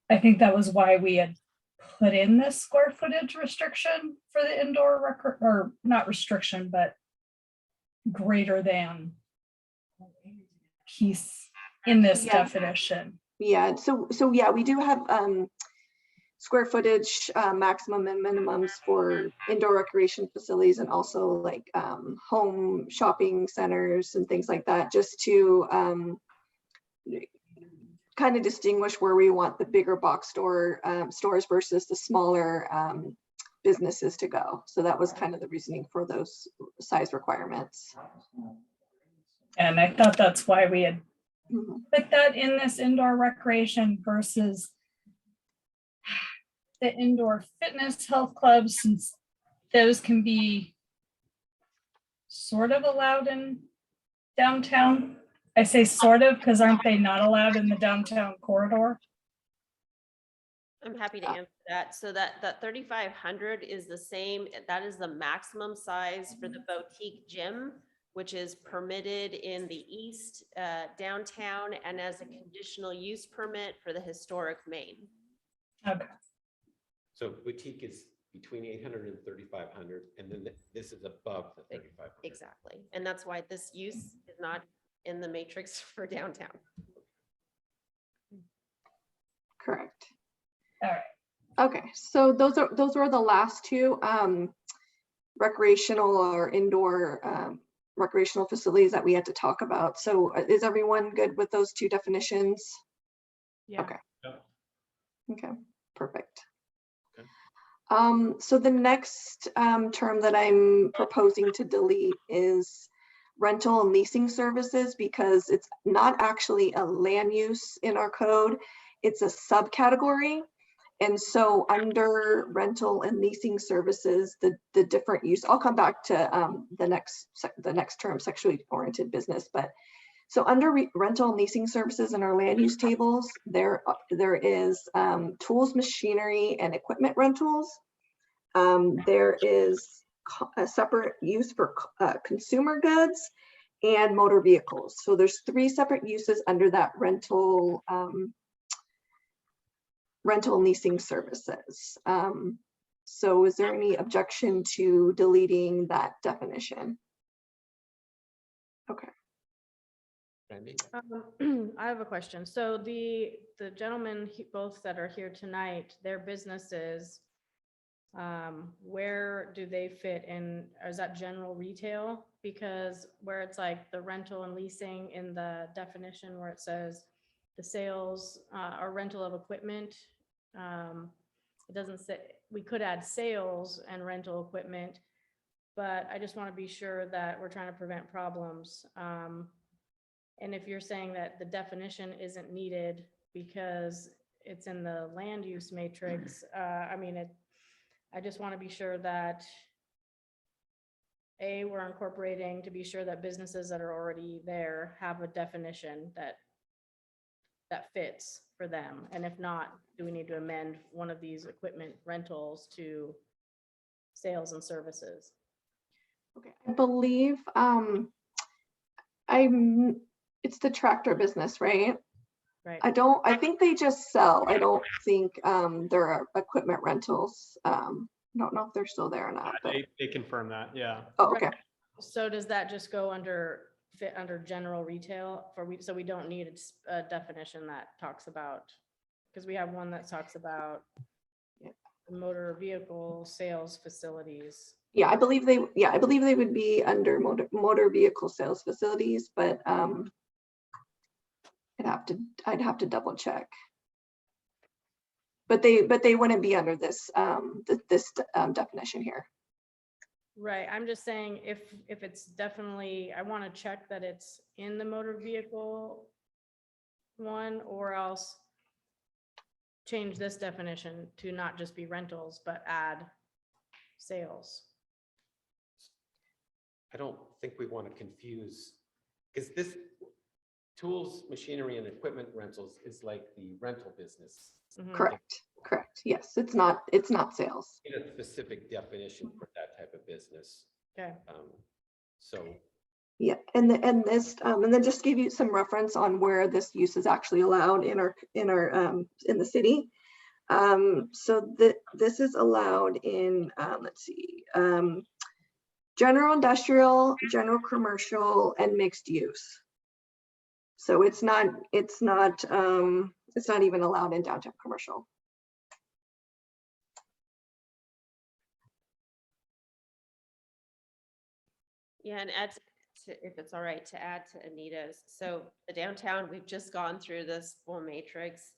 that was why we had put in this square footage restriction for the indoor record, or not restriction, but greater than piece in this Yeah. definition. Yeah, so yeah, we do have square footage maximum and minimums for indoor recreation facilities, and also like home shopping centers and things like that, just to kind of distinguish where we want the bigger box stores versus the smaller businesses to go. So that was kind of the reasoning for those size requirements. And I thought that's why we had Mhm. put that in this indoor recreation versus the indoor fitness health clubs, since those can be sort of allowed in downtown. I say sort of because aren't they not allowed in the downtown corridor? I'm happy to answer that. So that 3,500 is the same, that is the maximum size for the boutique gym, which is permitted in the east downtown and as a conditional use permit for the historic Main. Okay. So boutique is between 800 and 3,500, and then this is above the 3,500. Exactly. And that's why this use is not in the matrix for downtown. Correct. All right. Okay, so those were the last two recreational or indoor recreational facilities that we had to talk about. So is everyone good with those two definitions? Yeah. Okay. Yep. Okay, perfect. Okay. So the next term that I'm proposing to delete is rental and leasing services, because it's not actually a land use in our code. It's a subcategory. And so under rental and leasing services, the different use, I'll come back to the next term, sexually oriented business. But so under rental and leasing services in our land use tables, there is tools, machinery, and equipment rentals. There is a separate use for consumer goods and motor vehicles. So there's 3 separate uses under that rental and leasing services. So is there any objection to deleting that definition? Okay. Randy? I have a question. So the gentlemen, both that are here tonight, their businesses, where do they fit in? Is that general retail? Because where it's like the rental and leasing in the definition where it says the sales or rental of equipment, it doesn't say, we could add sales and rental equipment, but I just want to be sure that we're trying to prevent problems. And if you're saying that the definition isn't needed because it's in the land use matrix, I just want to be sure that we're incorporating to be sure that businesses that are already there have a definition that fits for them. And if not, do we need to amend one of these equipment rentals to sales and services? Okay. I believe it's the tractor business, right? Right. I think they just sell. I don't think there are equipment rentals. I don't know if they're still there or not. But, They confirm that, yeah. oh, okay. So does that just go under fit under general retail so we don't need a definition that talks about, because we have one that talks about motor vehicle sales facilities. Yeah, I believe they would be under motor vehicle sales facilities, but I'd have to double check. But they wouldn't be under this definition here. Right, I'm just saying if it's definitely, I want to check that it's in the motor vehicle one, or else change this definition to not just be rentals, but add sales. I don't think we want to confuse, because this tools, machinery and equipment rentals is like the rental business. Mhm. Correct. Yes, it's not sales. In a specific definition for that type of business. Okay. So Yeah, and then just give you some reference on where this use is actually allowed in the city. So this is allowed in, let's see, general industrial, general commercial, and mixed use. So it's not even allowed in downtown commercial. Yeah, and add to, if it's all right, to add to Anita's. So the downtown, we've just gone through this full matrix.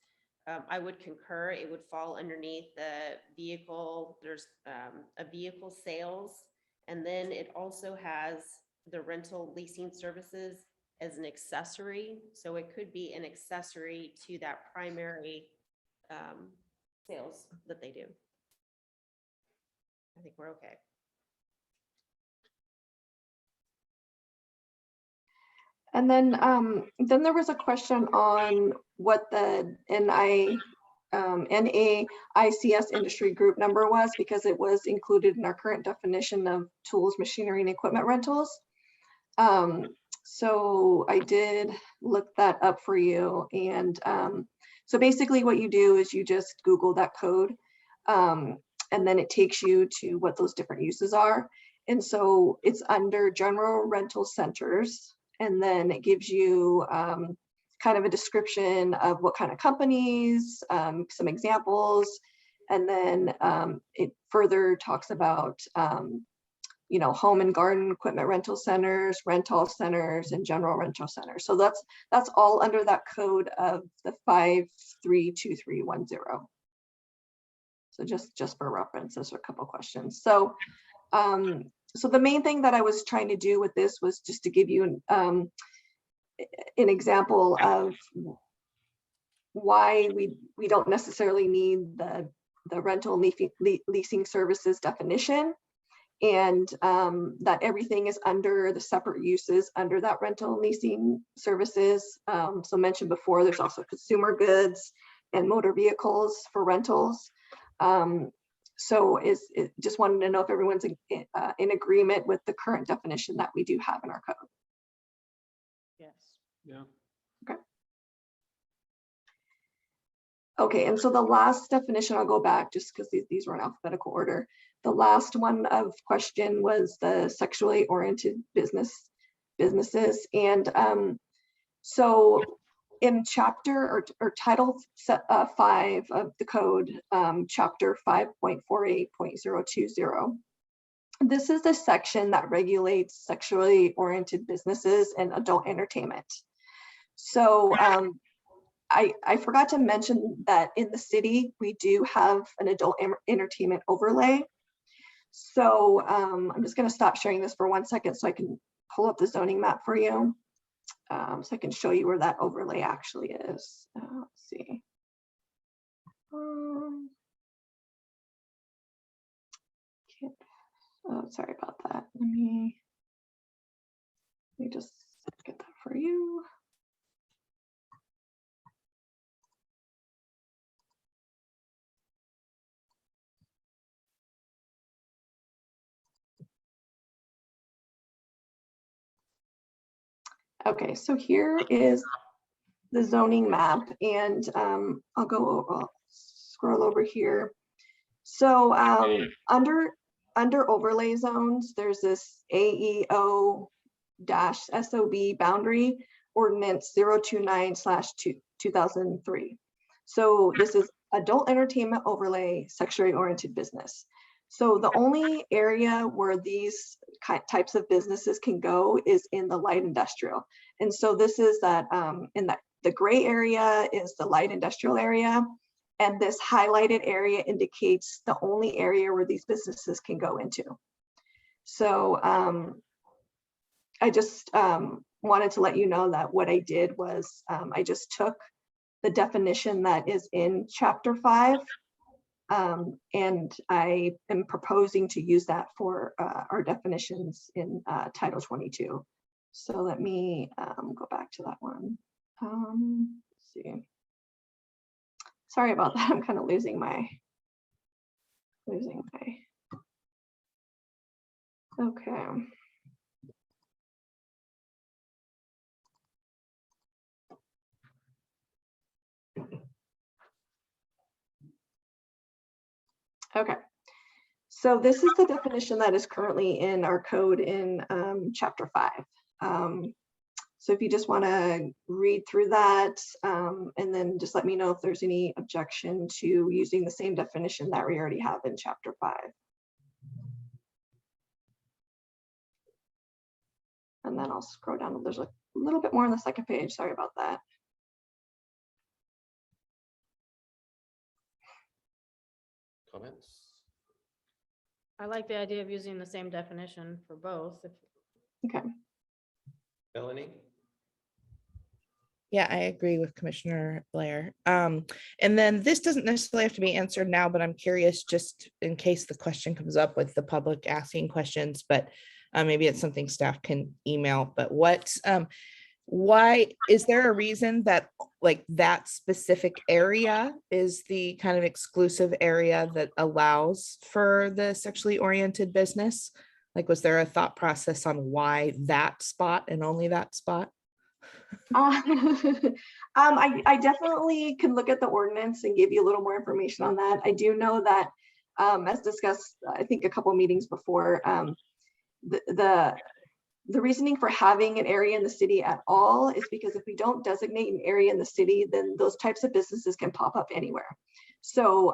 I would concur, it would fall underneath the vehicle. There's a vehicle sales, and then it also has the rental leasing services as an accessory. So it could be an accessory to that primary sales that they do. I think we're okay. And then there was a question on what the NAICS industry group number was, because it was included in our current definition of tools, machinery, and equipment rentals. So I did look that up for you. And so basically what you do is you just Google that code, and then it takes you to what those different uses are. And so it's under general rental centers. And then it gives you kind of a description of what kind of companies, some examples, and then it further talks about, home and garden equipment rental centers, rental centers, and general rental centers. So that's all under that code of the 532310. So just for reference, those are a couple questions. So so the main thing that I was trying to do with this was just to give you an example of why we don't necessarily need the rental leasing services definition, and that everything is under the separate uses under that rental leasing services. So mentioned before, there's also consumer goods and motor vehicles for rentals. So just wanted to know if everyone's in agreement with the current definition that we do have in our code. Yes. Yeah. Okay, and so the last definition, I'll go back just because these were in alphabetical order. The last one of question was the sexually oriented businesses. And so in chapter or title 5 of the code, chapter 5.48.020, this is the section that regulates sexually oriented businesses and adult entertainment. So I forgot to mention that in the city, we do have an adult entertainment overlay. So I'm just going to stop sharing this for 1 second so I can pull up the zoning map for you. So I can show you where that overlay actually is. Let's see. Oh, sorry about that. Let me just get that for you. Okay, so here is the zoning map, and I'll scroll over here. So under overlay zones, there's this AEO SOB boundary ordinance 029/2003. So this is adult entertainment overlay, sexually oriented business. So the only area where these types of businesses can go is in the light industrial. And so this is that in that the gray area is the light industrial area. And this highlighted area indicates the only area where these businesses can go into. So I just wanted to let you know that what I did was I just took the definition that is in chapter 5 and I am proposing to use that for our definitions in Title 22. So let me go back to that one. Let's see. Sorry about that. I'm kind of losing my. Okay. Okay. So this is the definition that is currently in our code in chapter 5. So if you just want to read through that and then just let me know if there's any objection to using the same definition that we already have in chapter 5. And then I'll scroll down. There's a little bit more on the second page. Sorry about that. Comments? I like the idea of using the same definition for both. Okay. Melanie? Yeah, I agree with Commissioner Blair. And then this doesn't necessarily have to be answered now, but I'm curious just in case the question comes up with the public asking questions, but maybe it's something staff can email, but why is there a reason that like that specific area is the kind of exclusive area that allows for the sexually oriented business? Like, was there a thought process on why that spot and only that spot? I definitely can look at the ordinance and give you a little more information on that. I do know that, as discussed, I think a couple of meetings before, the reasoning for having an area in the city at all is because if we don't designate an area in the city, then those types of businesses can pop up anywhere. So,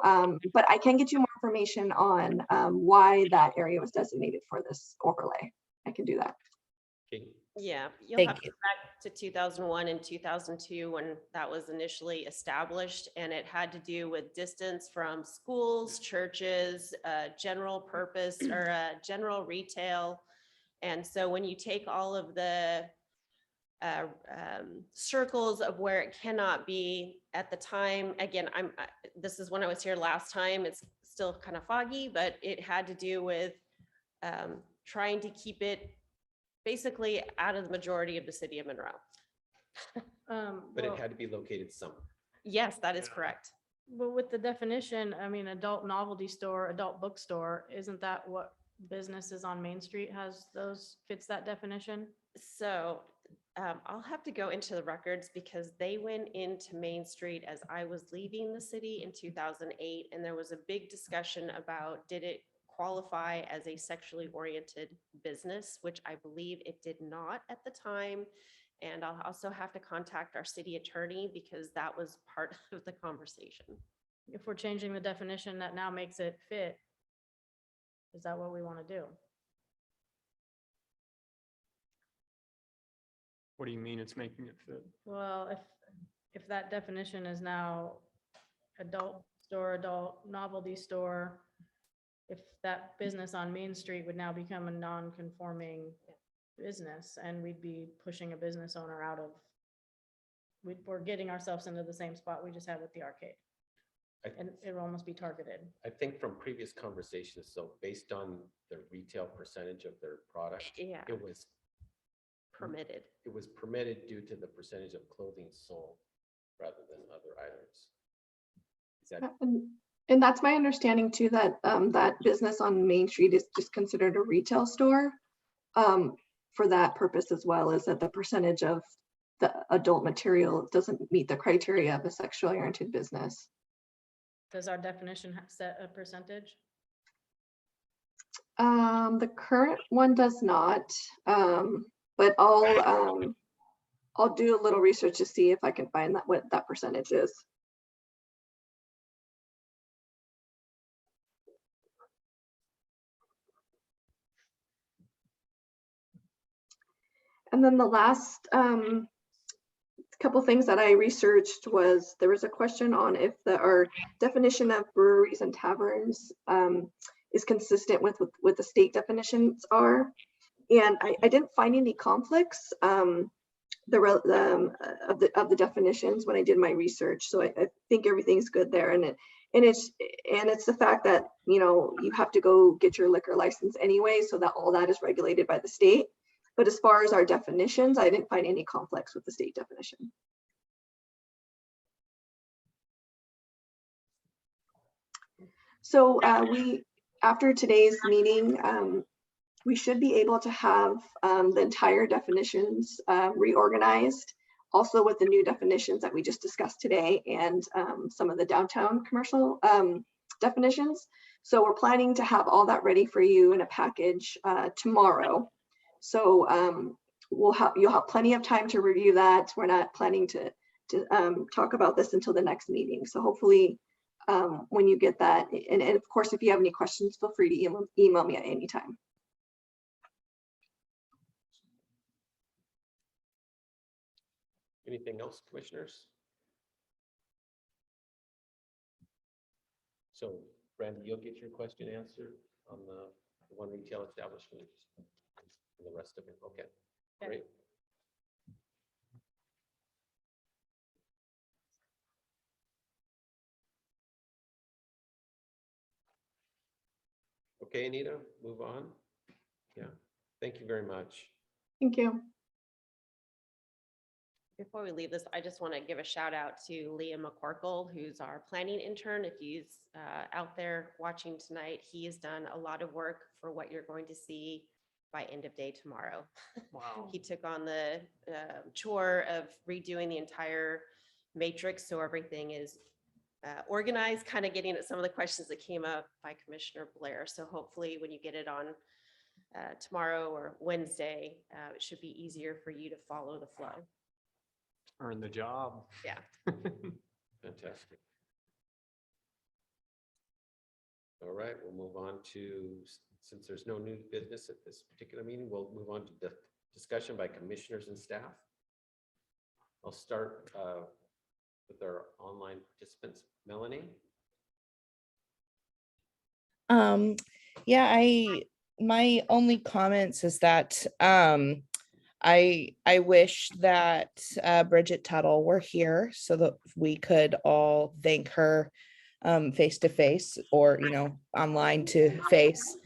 but I can get you more information on why that area was designated for this overlay. I can do that. Okay. Yeah, you'll Thank have to you. go back to 2001 and 2002 when that was initially established, and it had to do with distance from schools, churches, general purpose or general retail. And so when you take all of the circles of where it cannot be at the time, again, this is when I was here last time, it's still kind of foggy, but it had to do with trying to keep it basically out of the majority of the city of Monroe. But it had to be located somewhere. Yes, that is correct. But with the definition, I mean, adult novelty store, adult bookstore, isn't that what businesses on Main Street fits that definition? So I'll have to go into the records because they went into Main Street as I was leaving the city in 2008. And there was a big discussion about, did it qualify as a sexually oriented business, which I believe it did not at the time. And I'll also have to contact our city attorney because that was part of the conversation. If we're changing the definition that now makes it fit, is that what we want to do? What do you mean it's making it fit? Well, if that definition is now adult store, adult novelty store, if that business on Main Street would now become a non-conforming business and we'd be pushing a business owner out of, we're getting ourselves into the same spot we just had with the arcade. And it will almost be targeted. I think from previous conversations, so based on the retail percentage of their product, Yeah, it was permitted. due to the percentage of clothing sold rather than other items. Is that And that's my understanding too, that that business on Main Street is just considered a retail store for that purpose as well, is that the percentage of the adult material doesn't meet the criteria of a sexually oriented business. Does our definition set a percentage? The current one does not. but I'll do a little research to see if I can find that, what that percentage is. And then the last couple things that I researched was there was a question on if our definition of breweries and taverns is consistent with what the state definitions are. And I didn't find any conflicts of the definitions when I did my research. So I think everything's good there. And it's the fact that, you know, you have to go get your liquor license anyway, so that all that is regulated by the state. But as far as our definitions, I didn't find any conflicts with the state definition. So after today's meeting, we should be able to have the entire definitions reorganized, also with the new definitions that we just discussed today and some of the downtown commercial definitions. So we're planning to have all that ready for you in a package tomorrow. So you'll have plenty of time to review that. We're not planning to talk about this until the next meeting. So hopefully when you get that, and of course, if you have any questions, feel free to email me at any time. Anything else, commissioners? So Brandon, you'll get your question answered on the one retail establishment and the rest of it. Okay, great. Okay, Anita, move on. Yeah, thank you very much. Thank you. Before we leave this, I just want to give a shout out to Liam McCorkle, who's our planning intern. If he's out there watching tonight, he has done a lot of work for what you're going to see by end of day tomorrow. Wow. He took on the chore of redoing the entire matrix, so everything is organized, kind of getting at some of the questions that came up by Commissioner Blair. So hopefully when you get it on tomorrow or Wednesday, it should be easier for you to follow the flow. Earn the job. Yeah. Fantastic. All right, we'll move on to, since there's no new business at this particular meeting, we'll move on to the discussion by commissioners and staff. I'll start with our online participants. Melanie? Yeah, my only comments is that I wish that Bridget Tuttle were here so that we could all thank her face to face, or, you know, online to face.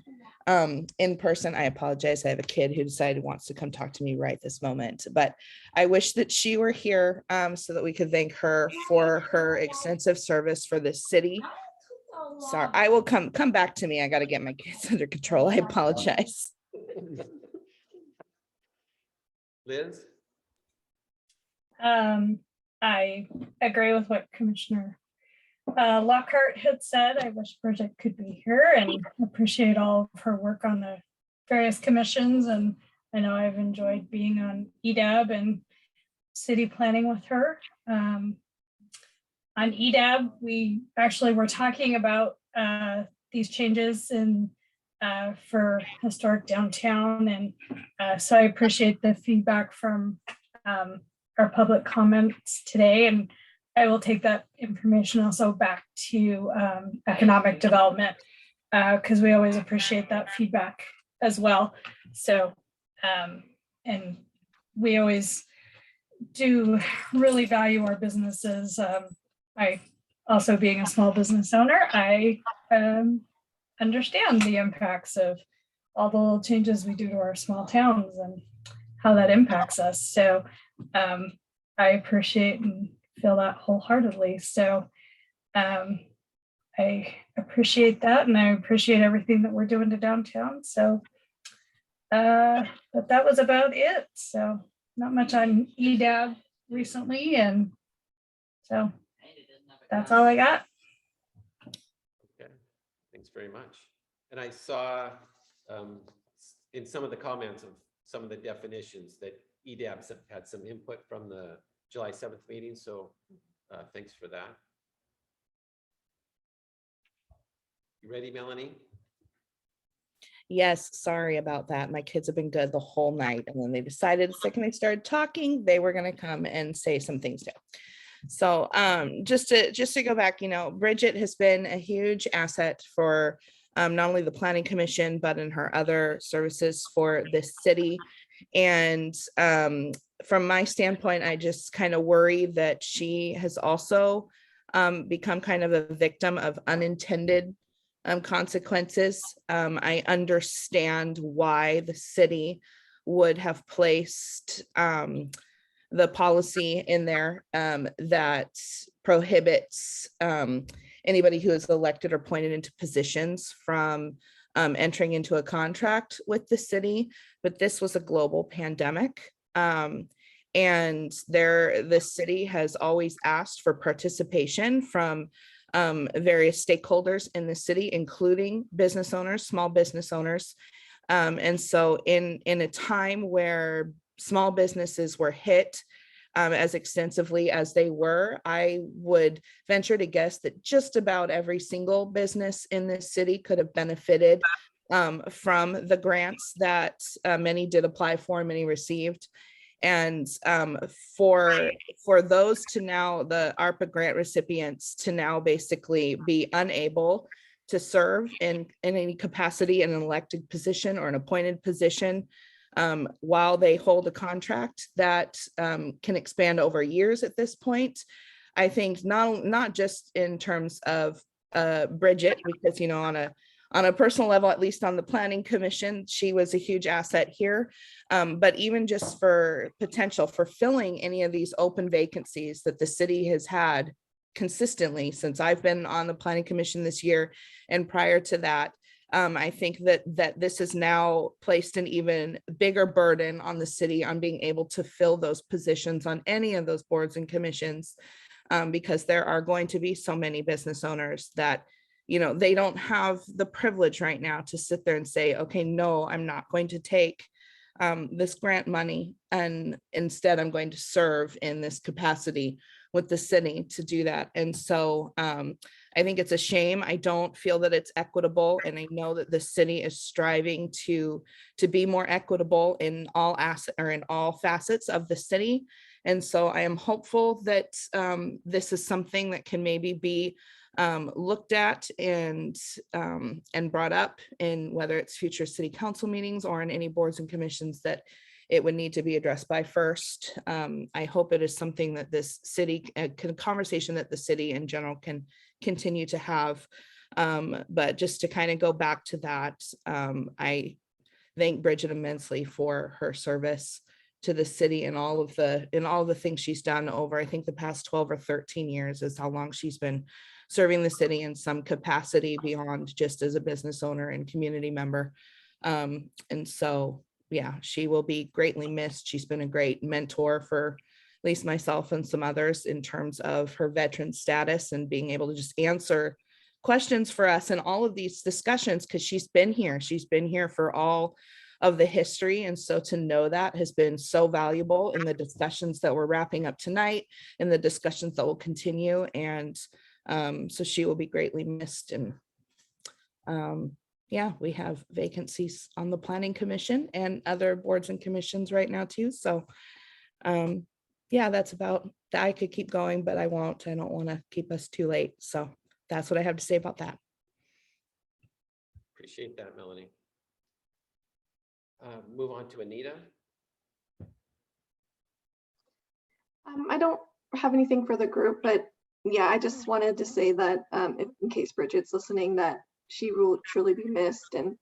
In person, I apologize. I have a kid who decided wants to come talk to me right this moment, but I wish that she were here so that we could thank her for her extensive service for the city. Sorry, I will come back to me. I got to get my kids under control. I apologize. Liz? I agree with what Commissioner Lockhart had said. I wish Bridget could be here, and appreciate all of her work on the various commissions. And I know I've enjoyed being on EDAB and city planning with her. On EDAB, we actually were talking about these changes in for historic downtown. And so I appreciate the feedback from our public comments today. And I will take that information also back to economic development, because we always appreciate that feedback as well. So, and we always do really value our businesses. I also, being a small business owner, I understand the impacts of all the little changes we do to our small towns and how that impacts us. So I appreciate and feel that wholeheartedly. So I appreciate that, and I appreciate everything that we're doing to downtown. So but that was about it. So not much on EDAB recently, and so that's all I got. Okay, thanks very much. And I saw in some of the comments of some of the definitions that EDAB's had some input from the July 7th meeting. So thanks for that. You ready, Melanie? Yes, sorry about that. My kids have been good the whole night. And then they decided the second they started talking, they were going to come and say some things too. So just to go back, Bridget has been a huge asset for not only the Planning Commission, but in her other services for this city. And from my standpoint, I just kind of worry that she has also become kind of a victim of unintended consequences. I understand why the city would have placed the policy in there that prohibits anybody who is elected or appointed into positions from entering into a contract with the city. But this was a global pandemic. And the city has always asked for participation from various stakeholders in the city, including business owners, small business owners. And so in a time where small businesses were hit as extensively as they were, I would venture to guess that just about every single business in this city could have benefited from the grants that many did apply for, many received. And for those to now, the ARPA grant recipients to now basically be unable to serve in any capacity in an elected position or an appointed position while they hold a contract that can expand over years at this point. I think not just in terms of Bridget, because on a personal level, at least on the Planning Commission, she was a huge asset here. But even just for potential for filling any of these open vacancies that the city has had consistently since I've been on the Planning Commission this year and prior to that, I think that this has now placed an even bigger burden on the city on being able to fill those positions on any of those boards and commissions, because there are going to be so many business owners that they don't have the privilege right now to sit there and say, okay, no, I'm not going to take this grant money, and instead I'm going to serve in this capacity with the city to do that. And so I think it's a shame. I don't feel that it's equitable. And I know that the city is striving to be more equitable in all facets of the city. And so I am hopeful that this is something that can maybe be looked at and brought up in whether it's future city council meetings or in any boards and commissions that it would need to be addressed by first. I hope it is something that this city, conversation that the city in general can continue to have. But just to kind of go back to that, I thank Bridget immensely for her service to the city and all of the things she's done over, I think the past 12 or 13 years is how long she's been serving the city in some capacity beyond just as a business owner and community member. And so, yeah, she will be greatly missed. She's been a great mentor for at least myself and some others in terms of her veteran status and being able to just answer questions for us in all of these discussions, because she's been here for all of the history. And so to know that has been so valuable in the discussions that we're wrapping up tonight and the discussions that will continue. And so she will be greatly missed. And yeah, we have vacancies on the Planning Commission and other boards and commissions right now too. So yeah, that's about that. I could keep going, but I won't. I don't want to keep us too late. So that's what I have to say about that. Appreciate that, Melanie. Move on to Anita. I don't have anything for the group, but yeah, I just wanted to say that if, in case Bridget's listening, that she will truly be missed. And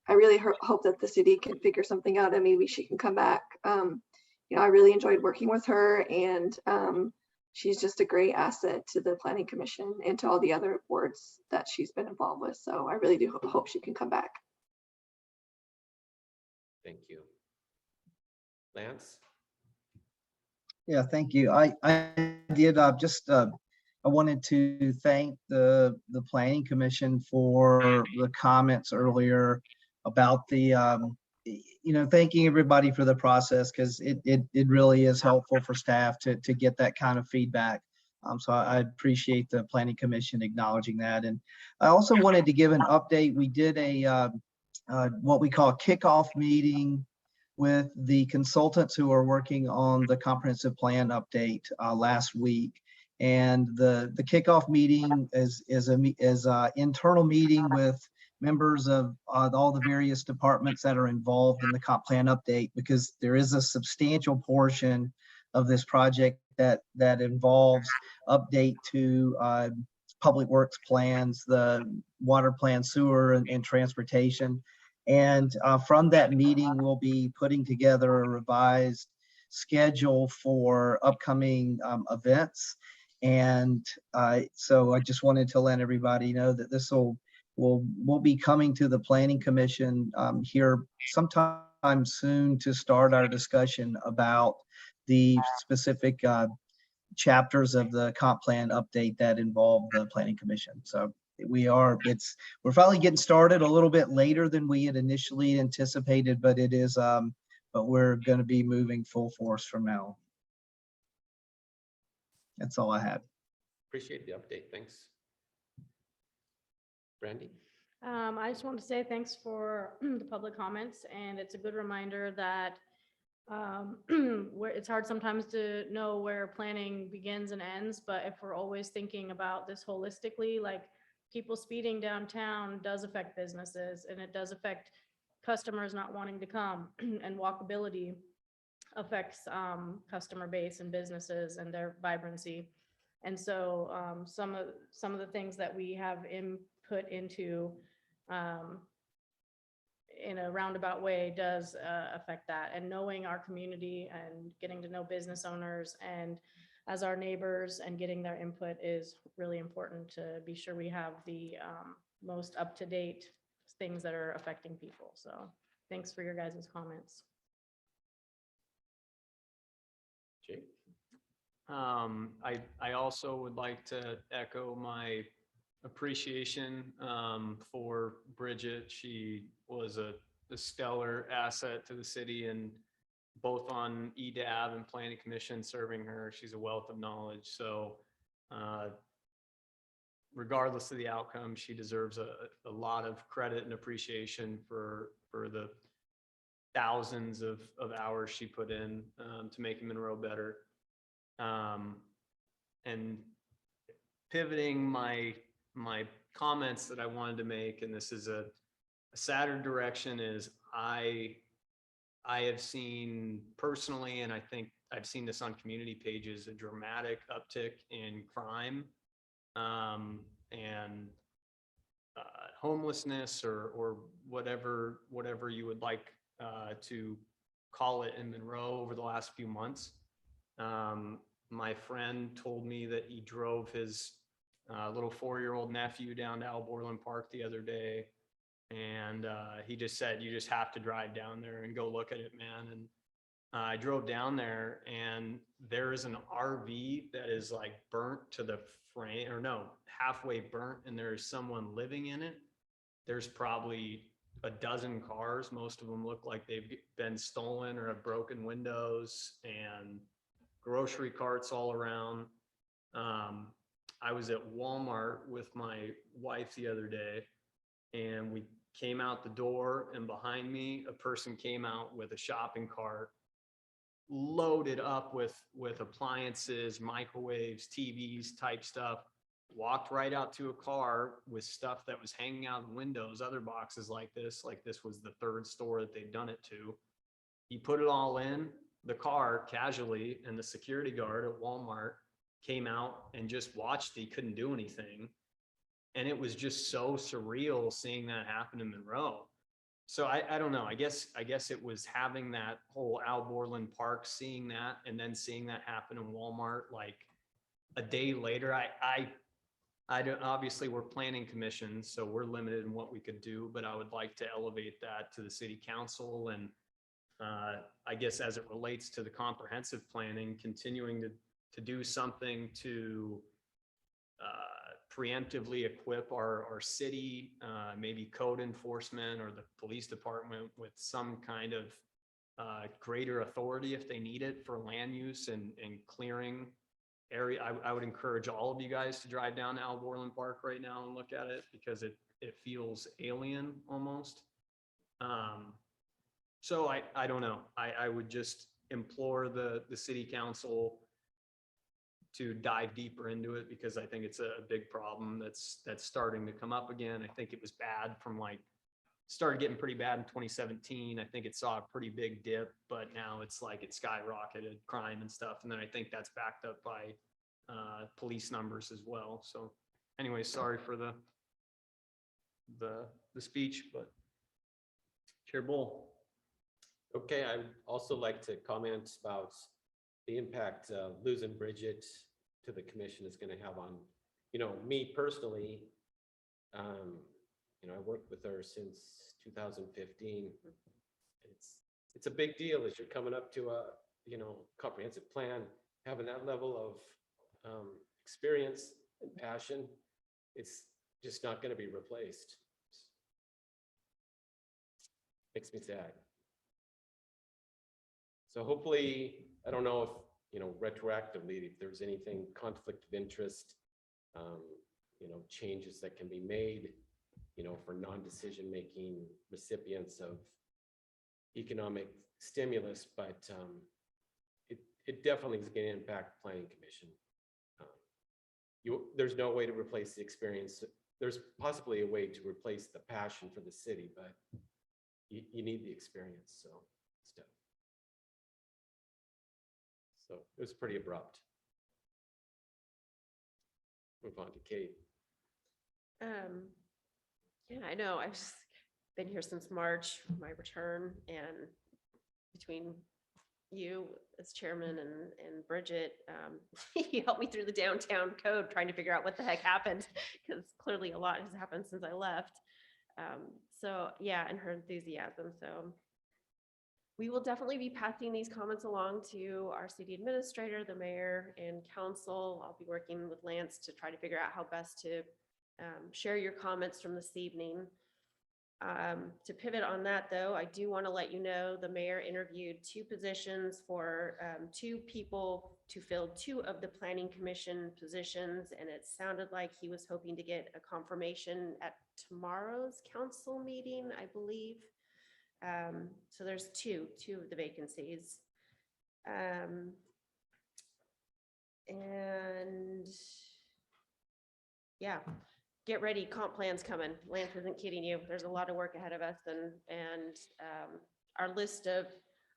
I really hope that the city can figure something out and maybe she can come back. I really enjoyed working with her, and she's just a great asset to the Planning Commission and to all the other boards that she's been involved with. So I really do hope she can come back. Thank you. Lance? Yeah, thank you. I did I wanted to thank the Planning Commission for the comments earlier about the thanking everybody for the process, because it really is helpful for staff to get that kind of feedback. So I appreciate the Planning Commission acknowledging that. And I also wanted to give an update. We did a what we call kickoff meeting with the consultants who are working on the comprehensive plan update last week. And the kickoff meeting is a internal meeting with members of all the various departments that are involved in the comp plan update, because there is a substantial portion of this project that involves update to public works plans, the water plan, sewer, and transportation. And from that meeting, we'll be putting together a revised schedule for upcoming events. And so I just wanted to let everybody know that this will be coming to the Planning Commission here sometime soon to start our discussion about the specific chapters of the comp plan update that involve the Planning Commission. So we're finally getting started a little bit later than we had initially anticipated, but but we're going to be moving full force from now. That's all I had. Appreciate the update. Thanks. Brandy? I just want to say thanks for the public comments, and it's a good reminder that where it's hard sometimes to know where planning begins and ends, but if we're always thinking about this holistically, like people speeding downtown does affect businesses, and it does affect customers not wanting to come, and walkability affects customer base and businesses and their vibrancy. And so some of the things that we have input into in a roundabout way does affect that. And knowing our community and getting to know business owners and as our neighbors and getting their input is really important to be sure we have the most up-to-date things that are affecting people. So thanks for your guys' comments. Jake? I also would like to echo my appreciation for Bridget. She was a stellar asset to the city, and both on EDAB and Planning Commission serving her. She's a wealth of knowledge. So regardless of the outcome, she deserves a lot of credit and appreciation for the thousands of hours she put in to making Monroe better. And pivoting my comments that I wanted to make, and this is a sadder direction, is I have seen personally, and I think I've seen this on community pages, a dramatic uptick in crime and homelessness or whatever you would like to call it in Monroe over the last few months. My friend told me that he drove his little 4-year-old nephew down to Alborland Park the other day. And he just said, you just have to drive down there and go look at it, man. And I drove down there, and there is an RV that is like burnt to the frame, or no, halfway burnt, and there is someone living in it. There's probably a dozen cars. Most of them look like they've been stolen or have broken windows, and grocery carts all around. I was at Walmart with my wife the other day, and we came out the door, and behind me, a person came out with a shopping cart loaded up with appliances, microwaves, TVs type stuff, walked right out to a car with stuff that was hanging out in windows, other boxes like this was the third store that they'd done it to. He put it all in the car casually, and the security guard at Walmart came out and just watched. He couldn't do anything. And it was just so surreal seeing that happen in Monroe. So I don't know. I guess it was having that whole Alborland Park, seeing that, and then seeing that happen in Walmart like a day later. I don't, obviously we're planning commissions, so we're limited in what we could do, but I would like to elevate that to the city council. And I guess as it relates to the comprehensive planning, continuing to do something to preemptively equip our city, maybe code enforcement or the police department with some kind of greater authority if they need it for land use and clearing area. I would encourage all of you guys to drive down to Al Borland Park right now and look at it because it feels alien almost. So I don't know. I would just implore the city council to dive deeper into it because I think it's a big problem that's starting to come up again. I think it was bad from started getting pretty bad in 2017. I think it saw a pretty big dip, but now it's like it skyrocketed crime and stuff. And then I think that's backed up by police numbers as well. So anyway, sorry for the speech, but Chair Bull. Okay, I would also like to comment about the impact losing Bridget to the commission is going to have on, me personally. I worked with her since 2015. It's a big deal as you're coming up to a, comprehensive plan, having that level of experience and passion. It's just not going to be replaced. Makes me sad. So hopefully, I don't know if, retroactively, if there's anything conflict of interest, changes that can be made, for non-decision making recipients of economic stimulus, but it definitely is going to impact planning commission. There's no way to replace the experience. There's possibly a way to replace the passion for the city, but you need the experience. So it was pretty abrupt. Move on to Kate. Yeah, I know. I've just been here since March, my return, and between you as chairman and Bridget, you helped me through the downtown code, trying to figure out what the heck happened, because clearly a lot has happened since I left. So yeah, and her enthusiasm. So we will definitely be passing these comments along to our city administrator, the mayor, and council. I'll be working with Lance to try to figure out how best to share your comments from this evening. To pivot on that, though, I do want to let you know the mayor interviewed 2 positions for 2 people to fill 2 of the planning commission positions, and it sounded like he was hoping to get a confirmation at tomorrow's council meeting, I believe. So there's two of the vacancies. And yeah, get ready, comp plan's coming. Lance isn't kidding you. There's a lot of work ahead of us, and our list of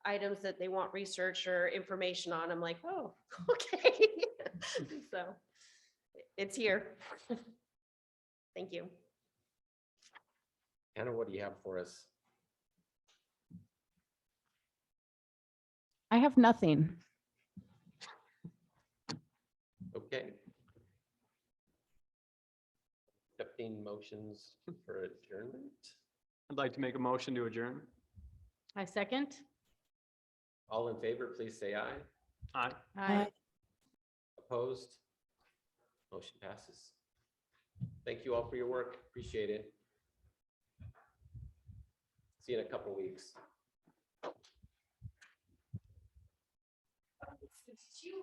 items that they want research or information on, I'm like, oh, okay. So it's here. Thank you. Anna, what do you have for us? I have nothing. Okay. Accepting motions for adjournment. I'd like to make a motion to adjourn. I second. All in favor, please say aye. Aye. Aye. Opposed? Motion passes. Thank you all for your work. Appreciate it. See you in a couple of weeks.